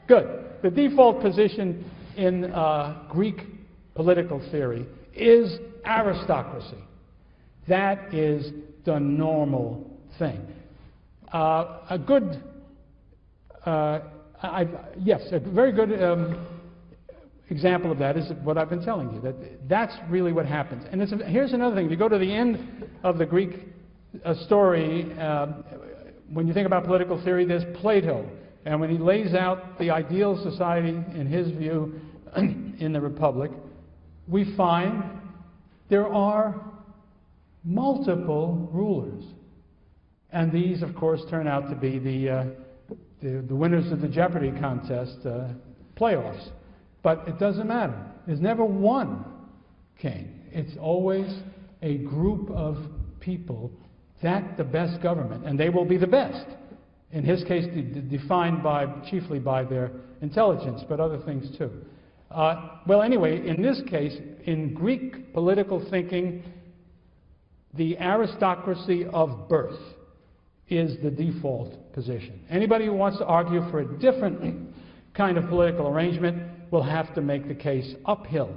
Good. The default position in Greek political theory is aristocracy. That is the normal thing. A very good example of that is what I've been telling you. That's really what happens. And here's another thing. If you go to the end of the Greek story, when you think about political theory, there's Plato. And when he lays out the ideal society in his view in the Republic, we find there are multiple rulers. And these, of course, turn out to be the winners of the Jeopardy contest playoffs. But it doesn't matter. There's never one king. It's always a group of people that the best government, and they will be the best. In his case, defined chiefly by their intelligence, but other things too. Well, anyway, in this case, in Greek political thinking, the aristocracy of birth is the default position. Anybody who wants to argue for a different kind of political arrangement will have to make the case uphill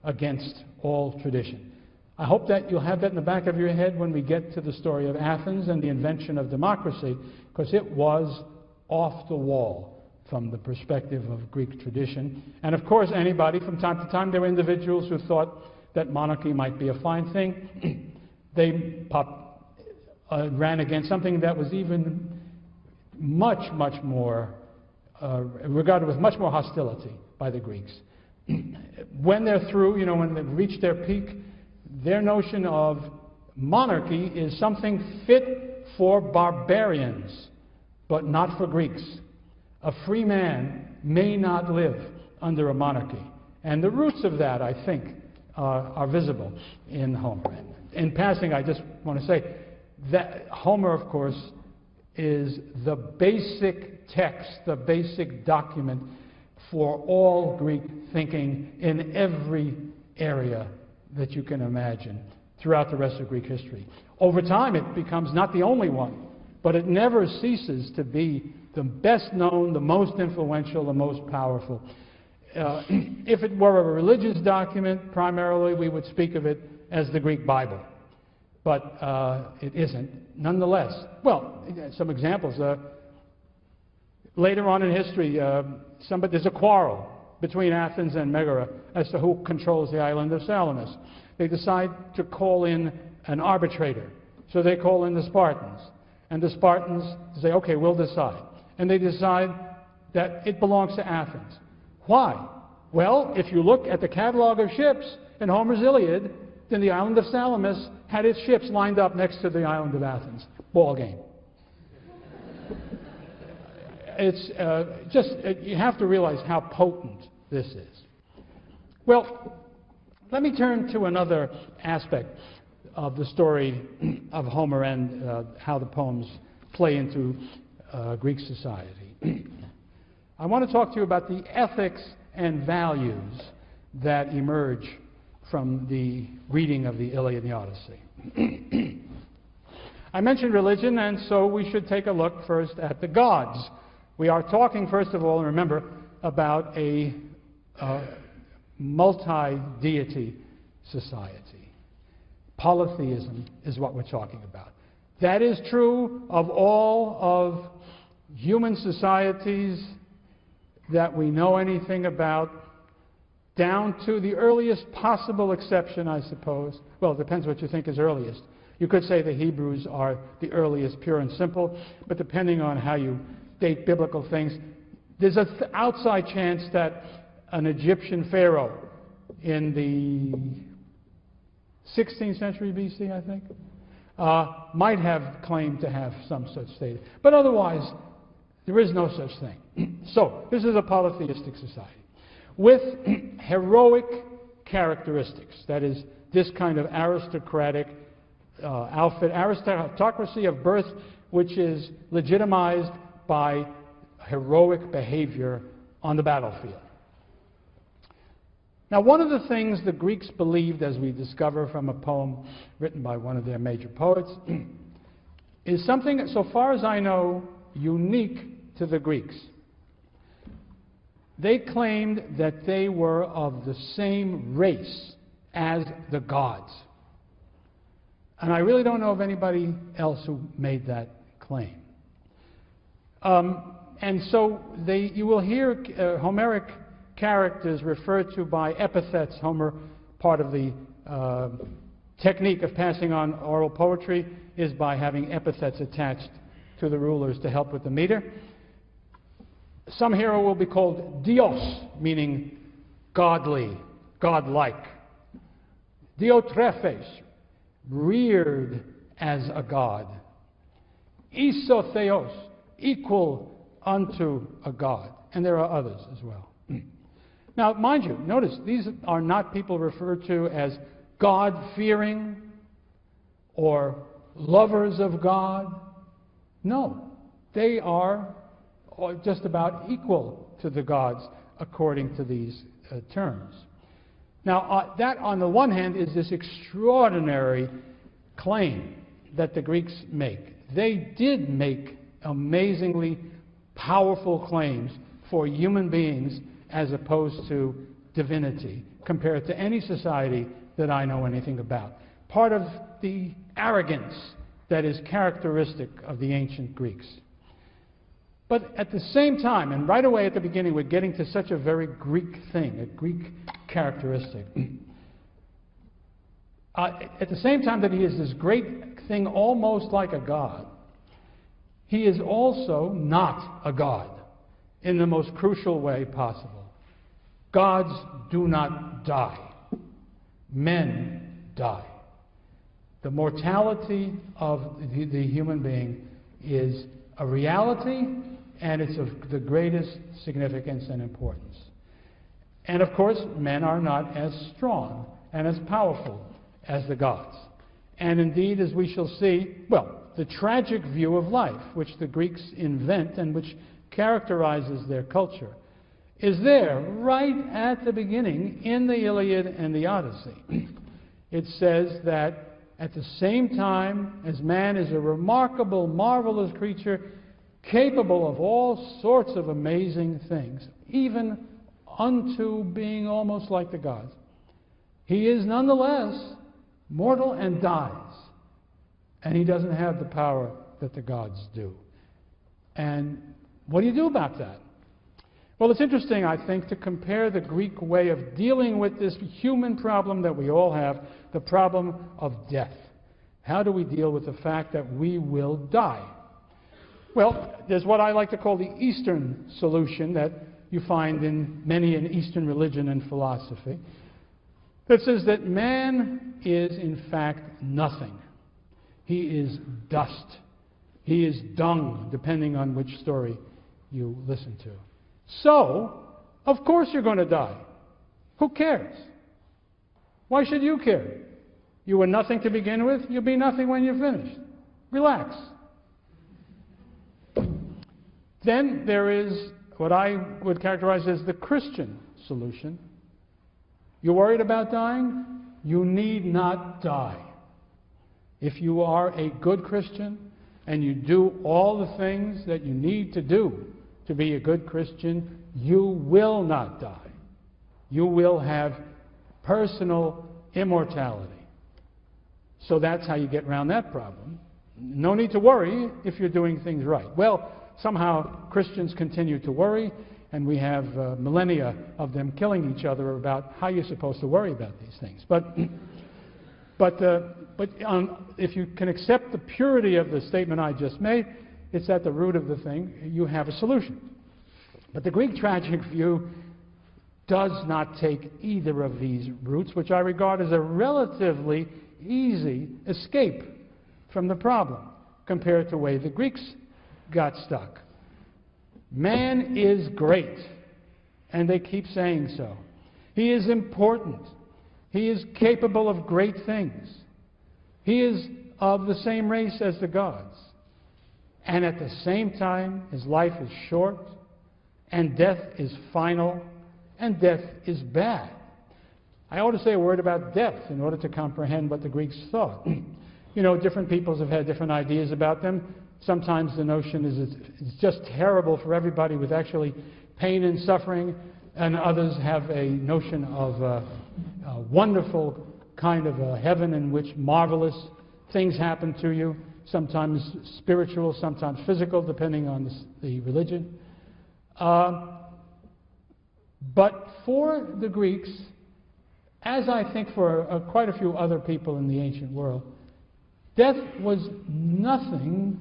against all tradition. I hope that you'll have that in the back of your head when we get to the story of Athens and the invention of democracy, because it was off the wall from the perspective of Greek tradition. And of course, anybody, from time to time, there were individuals who thought that monarchy might be a fine thing. They ran against something that was even much, much more, regarded with much more hostility by the Greeks. When they're through, you know, when they've reached their peak, their notion of monarchy is something fit for barbarians, but not for Greeks. A free man may not live under a monarchy. And the roots of that, I think, are visible in Homer. In passing, I just want to say that Homer, of course, is the basic text, the basic document for all Greek thinking in every area that you can imagine throughout the rest of Greek history. Over time, it becomes not the only one, but it never ceases to be the best known, the most influential, the most powerful. If it were a religious document, primarily we would speak of it as the Greek Bible. But it isn't. Nonetheless, well, some examples. Later on in history, there's a quarrel between Athens and Megara as to who controls the island of Salamis. They decide to call in an arbitrator. So they call in the Spartans. And the Spartans say, okay, we'll decide. And they decide that it belongs to Athens. Why? Well, if you look at the catalog of ships in Homer's Iliad, then the island of Salamis had its ships lined up next to the island of Athens. Ball game. It's you have to realize how potent this is. Well, let me turn to another aspect of the story of Homer and how the poems play into Greek society. I want to talk to you about the ethics and values that emerge from the reading of the Iliad and the Odyssey. I mentioned religion, and so we should take a look first at the gods. We are talking, first of all, remember, about a multi-deity society. Polytheism is what we're talking about. That is true of all of human societies that we know anything about, down to the earliest possible exception, I suppose. Well, it depends what you think is earliest. You could say the Hebrews are the earliest, pure and simple, but depending on how you date biblical things, there's an outside chance that an Egyptian pharaoh in the 16th century BC, I think, might have claimed to have some such state. But otherwise, there is no such thing. So, this is a polytheistic society with heroic characteristics. That is, this kind of aristocratic outfit, aristocracy of birth, which is legitimized by heroic behavior on the battlefield. Now, one of the things the Greeks believed, as we discover from a poem written by one of their major poets, is something, so far as I know, unique to the Greeks. They claimed that they were of the same race as the gods. And I really don't know of anybody else who made that claim. And so you will hear Homeric characters referred to by epithets. Homer, part of the technique of passing on oral poetry is by having epithets attached to the rulers to help with the meter. Some hero will be called Dios, meaning godly, godlike. Diotrephes, reared as a god. isotheos, equal unto a god. And there are others as well. Now, mind you, notice, these are not people referred to as God-fearing or lovers of God. No, they are just about equal to the gods according to these terms. Now, that on the one hand is this extraordinary claim that the Greeks make. They did make amazingly powerful claims for human beings as opposed to divinity, compared to any society that I know anything about. Part of the arrogance that is characteristic of the ancient Greeks. But at the same time, and right away at the beginning, we're getting to such a very Greek thing, a Greek characteristic. At the same time that he is this great thing almost like a god, he is also not a god in the most crucial way possible. Gods do not die. Men die. The mortality of the human being is a reality, and it's of the greatest significance and importance. And of course, men are not as strong and as powerful as the gods. And indeed, as we shall see, well, the tragic view of life, which the Greeks invent and which characterizes their culture, is there right at the beginning in the Iliad and the Odyssey. It says that at the same time as man is a remarkable, marvelous creature, capable of all sorts of amazing things, even unto being almost like the gods, he is nonetheless mortal and dies. And he doesn't have the power that the gods do. And what do you do about that? Well, it's interesting, I think, to compare the Greek way of dealing with this human problem that we all have, the problem of death. How do we deal with the fact that we will die? Well, there's what I like to call the Eastern solution that you find in many in Eastern religion and philosophy, that says that man is, in fact, nothing. He is dust. He is dung, depending on which story you listen to. So, of course you're going to die. Who cares? Why should you care? You were nothing to begin with. You'll be nothing when you're finished. Relax. Then there is what I would characterize as the Christian solution. You're worried about dying? You need not die. If you are a good Christian and you do all the things that you need to do to be a good Christian, you will not die. You will have personal immortality. So that's how you get around that problem. No need to worry if you're doing things right. Well, somehow Christians continue to worry, and we have millennia of them killing each other about how you're supposed to worry about these things. But if you can accept the purity of the statement I just made, it's at the root of the thing. You have a solution. But the Greek tragic view does not take either of these routes, which I regard as a relatively easy escape from the problem compared to the way the Greeks got stuck. Man is great, and they keep saying so. He is important. He is capable of great things. He is of the same race as the gods. And at the same time, his life is short, and death is final, and death is bad. I ought to say a word about death in order to comprehend what the Greeks thought. You know, different peoples have had different ideas about them. Sometimes the notion is it's just terrible for everybody with actually pain and suffering, and others have a notion of a wonderful kind of a heaven in which marvelous things happen to you, sometimes spiritual, sometimes physical, depending on the religion. But for the Greeks, as I think for quite a few other people in the ancient world, death was nothing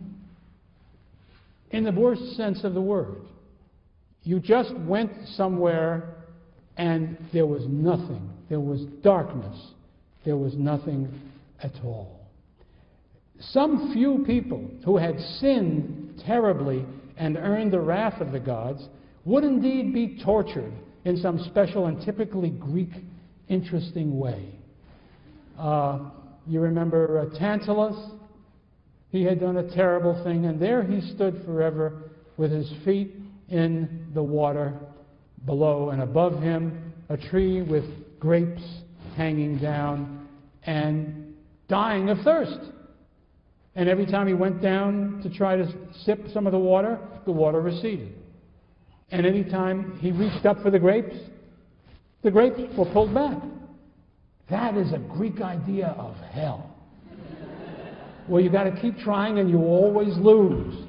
in the worst sense of the word. You just went somewhere and there was nothing. There was darkness. There was nothing at all. some few people who had sinned terribly and earned the wrath of the gods would indeed be tortured in some special and typically Greek interesting way. You remember Tantalus? He had done a terrible thing, and there he stood forever with his feet in the water below, and above him a tree with grapes hanging down and dying of thirst. And every time he went down to try to sip some of the water receded. And any time he reached up for the grapes were pulled back. That is a Greek idea of hell. Well, you got to keep trying and you always lose.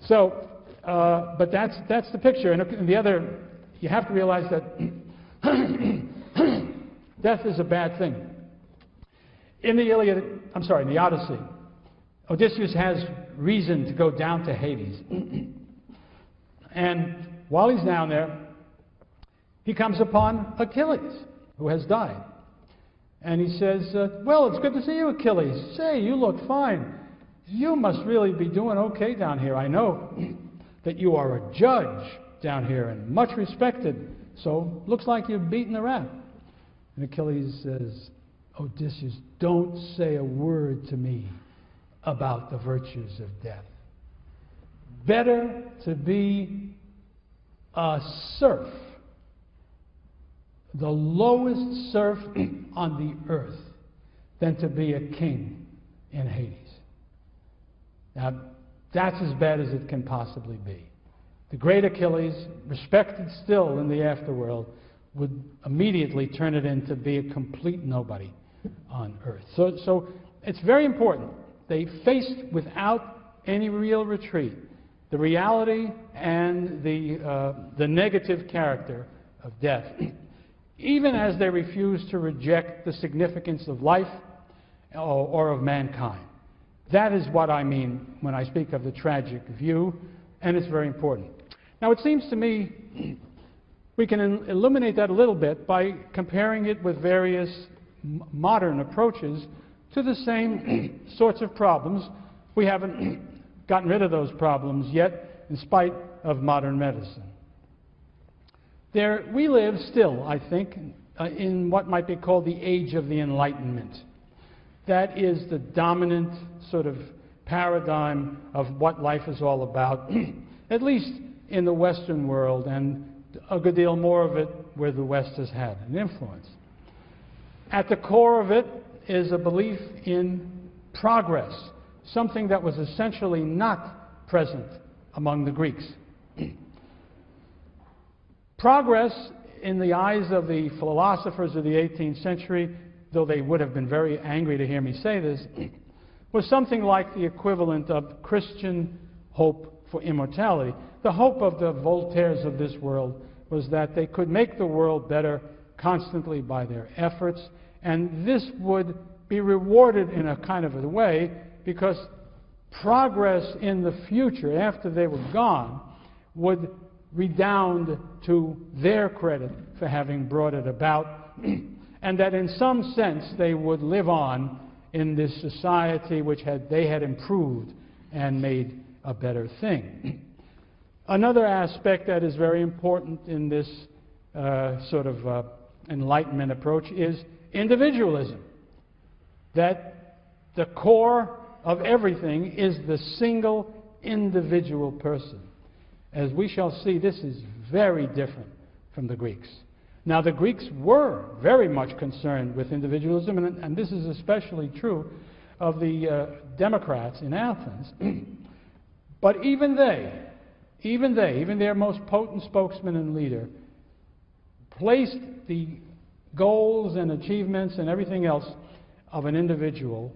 So, but that's the picture. And the other, you have to realize that death is a bad thing. In the the Odyssey, Odysseus has reason to go down to Hades. And while he's down there, he comes upon Achilles, who has died. And he says, well, it's good to see you, Achilles. Say, you look fine. You must really be doing okay down here. I know that you are a judge down here and much respected. So looks like you've beaten the rap. And Achilles says, Odysseus, don't say a word to me about the virtues of death. Better to be a serf, the lowest serf on the earth, than to be a king in Hades. Now, that's as bad as it can possibly be. The great Achilles, respected still in the afterworld, would immediately turn it into be a complete nobody on earth. So it's very important. They faced without any real retreat the reality and the negative character of death, even as they refused to reject the significance of life or of mankind. That is what I mean when I speak of the tragic view, and it's very important. Now, it seems to me we can illuminate that a little bit by comparing it with various modern approaches to the same sorts of problems. We haven't gotten rid of those problems yet, in spite of modern medicine. We live still, I think, in what might be called the age of the Enlightenment. That is the dominant sort of paradigm of what life is all about, at least in the Western world, and a good deal more of it where the West has had an influence. At the core of it is a belief in progress, something that was essentially not present among the Greeks. Progress, in the eyes of the philosophers of the 18th century, though they would have been very angry to hear me say this, was something like the equivalent of Christian hope for immortality. The hope of the Voltaires of this world was that they could make the world better constantly by their efforts, and this would be rewarded in a kind of a way because progress in the future, after they were gone, would redound to their credit for having brought it about, and that in some sense they would live on in this society which they had improved and made a better thing. Another aspect that is very important in this sort of Enlightenment approach is individualism. That the core of everything is the single individual person. As we shall see, this is very different from the Greeks. Now, the Greeks were very much concerned with individualism, and this is especially true of the Democrats in Athens. But even their most potent spokesman and leader, placed the goals and achievements and everything else of an individual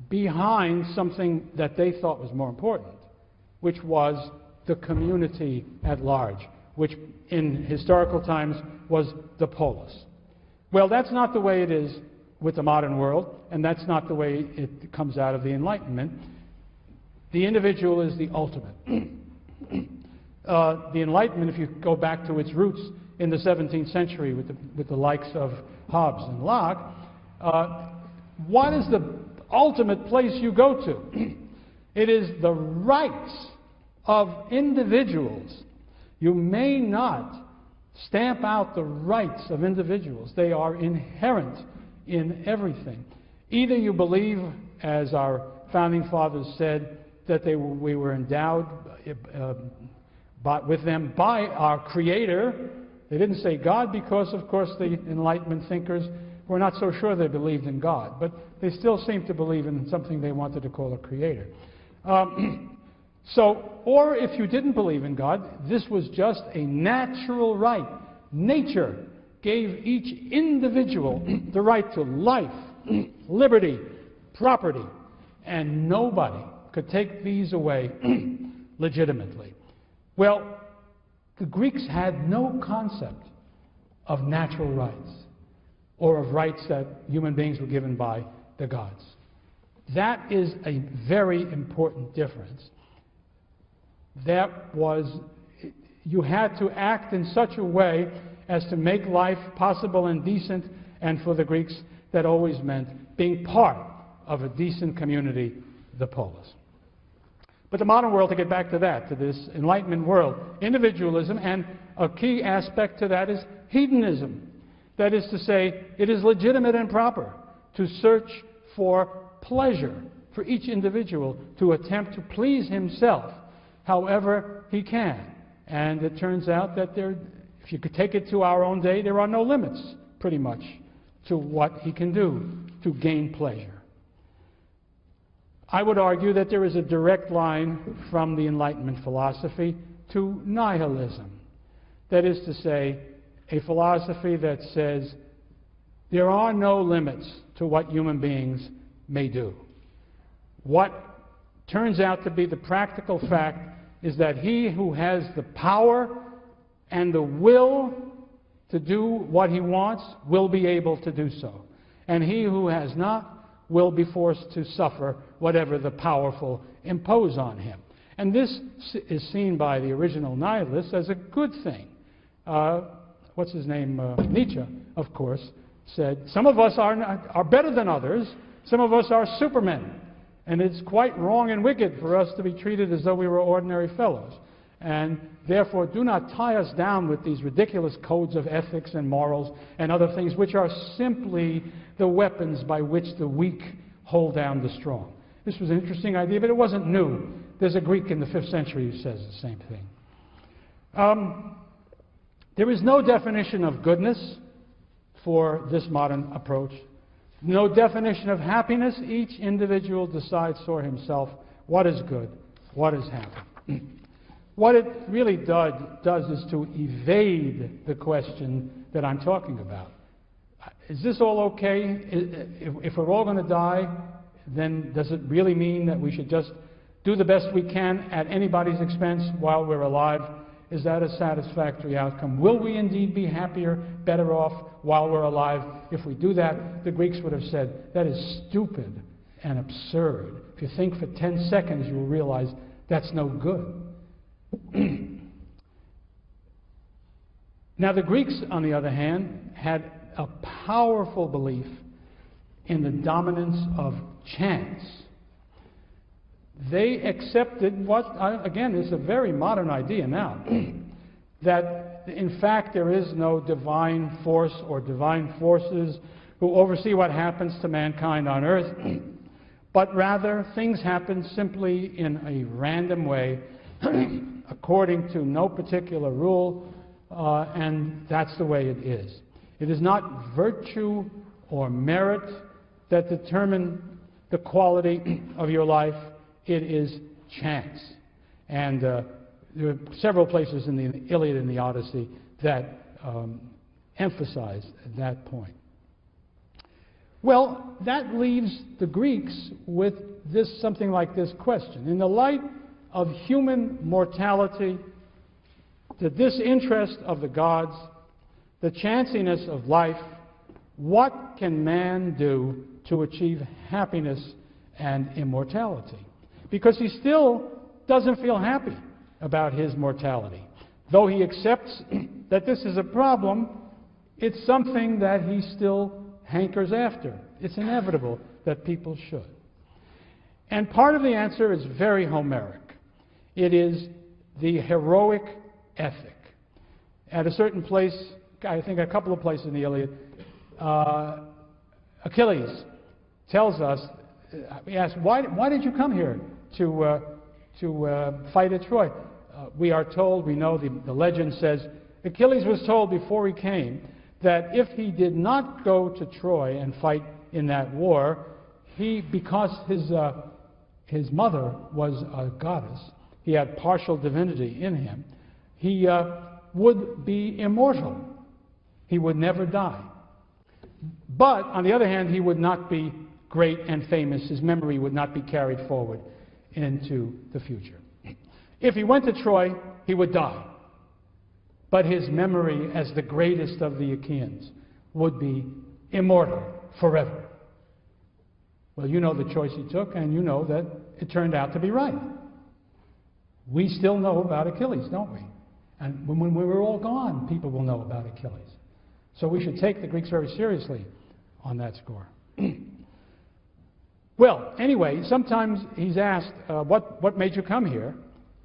behind something that they thought was more important, which was the community at large, which in historical times was the polis. Well, that's not the way it is with the modern world, and that's not the way it comes out of the Enlightenment. The individual is the ultimate. The Enlightenment, if you go back to its roots in the 17th century with the likes of Hobbes and Locke, what is the ultimate place you go to. It is the rights of individuals. You may not stamp out the rights of individuals. They are inherent in everything. Either you believe, as our founding fathers said, that we were endowed with them by our Creator. They didn't say God because, of course, the Enlightenment thinkers were not so sure they believed in God, but they still seemed to believe in something they wanted to call a Creator. Or if you didn't believe in God, this was just a natural right. Nature gave each individual the right to life, liberty, property, and nobody could take these away legitimately. Well, the Greeks had no concept of natural rights or of rights that human beings were given by the gods. That is a very important difference. You had to act in such a way as to make life possible and decent, and for the Greeks, that always meant being part of a decent community, the polis. But the modern world, to get back to that, to this Enlightenment world, individualism, and a key aspect to that is hedonism. That is to say, it is legitimate and proper to search for pleasure for each individual, to attempt to please himself however he can. And it turns out that if you could take it to our own day, there are no limits, pretty much, to what he can do to gain pleasure. I would argue that there is a direct line from the Enlightenment philosophy to nihilism. That is to say, a philosophy that says there are no limits to what human beings may do. What turns out to be the practical fact is that he who has the power and the will to do what he wants will be able to do so. And he who has not will be forced to suffer whatever the powerful impose on him. And this is seen by the original nihilists as a good thing. What's his name? Nietzsche, of course, said, some of us are better than others, some of us are supermen. And it's quite wrong and wicked for us to be treated as though we were ordinary fellows. And therefore, do not tie us down with these ridiculous codes of ethics and morals and other things which are simply the weapons by which the weak hold down the strong. This was an interesting idea, but it wasn't new. There's a Greek in the 5th century who says the same thing. There is no definition of goodness for this modern approach. No definition of happiness. Each individual decides for himself what is good, what is happy. What it really does is to evade the question that I'm talking about. Is this all okay? If we're all going to die, then does it really mean that we should just do the best we can at anybody's expense while we're alive? Is that a satisfactory outcome? Will we indeed be happier, better off while we're alive? If we do that, the Greeks would have said, that is stupid and absurd. If you think for 10 seconds, you will realize that's no good. Now, the Greeks, on the other hand, had a powerful belief in the dominance of chance. They accepted what, again, is a very modern idea now, that in fact there is no divine force or divine forces who oversee what happens to mankind on earth, but rather things happen simply in a random way, according to no particular rule, and that's the way it is. It is not virtue or merit that determine the quality of your life. It is chance. And there are several places in the Iliad and the Odyssey that emphasize that point. Well, that leaves the Greeks with something like this question. In the light of human mortality, the disinterest of the gods, the chanciness of life, what can man do to achieve happiness and immortality? Because he still doesn't feel happy about his mortality. Though he accepts that this is a problem, it's something that he still hankers after. It's inevitable that people should. And part of the answer is very Homeric. It is the heroic ethic. At a certain place, I think a couple of places in the Iliad, Achilles tells us, he asks, why did you come here to fight at Troy? We are told, we know the legend says, Achilles was told before he came that if he did not go to Troy and fight in that war, because his mother was a goddess, he had partial divinity in him, he would be immortal. He would never die. But, on the other hand, he would not be great and famous. His memory would not be carried forward into the future. If he went to Troy, he would die. But his memory as the greatest of the Achaeans would be immortal forever. Well, you know the choice he took, and you know that it turned out to be right. We still know about Achilles, don't we? And when we're all gone, people will know about Achilles. So we should take the Greeks very seriously on that score. Well, anyway, sometimes he's asked, what made you come here,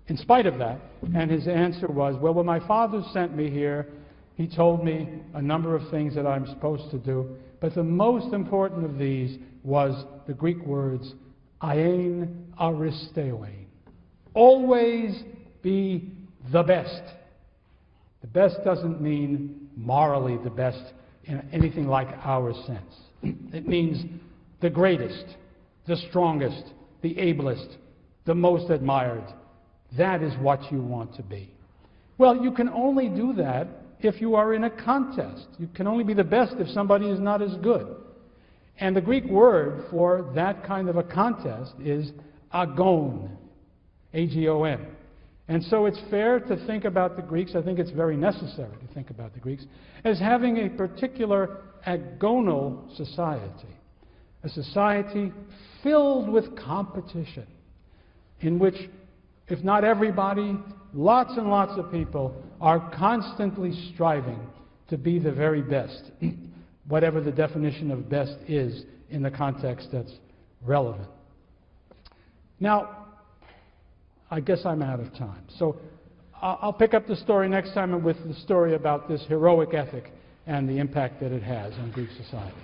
in spite of that? And his answer was, well, when my father sent me here, he told me a number of things that I'm supposed to do. But the most important of these was the Greek words, aein aristeoin. Always be the best. The best doesn't mean morally the best in anything like our sense. It means the greatest, the strongest, the ablest, the most admired. That is what you want to be. Well, you can only do that if you are in a contest. You can only be the best if somebody is not as good. And the Greek word for that kind of a contest is agon, A-G-O-N. And so it's fair to think about the Greeks, I think it's very necessary to think about the Greeks, as having a particular agonal society. A society filled with competition, in which, if not everybody, lots and lots of people are constantly striving to be the very best, whatever the definition of best is in the context that's relevant. Now, I guess I'm out of time. So I'll pick up the story next time with the story about this heroic ethic and the impact that it has on Greek society.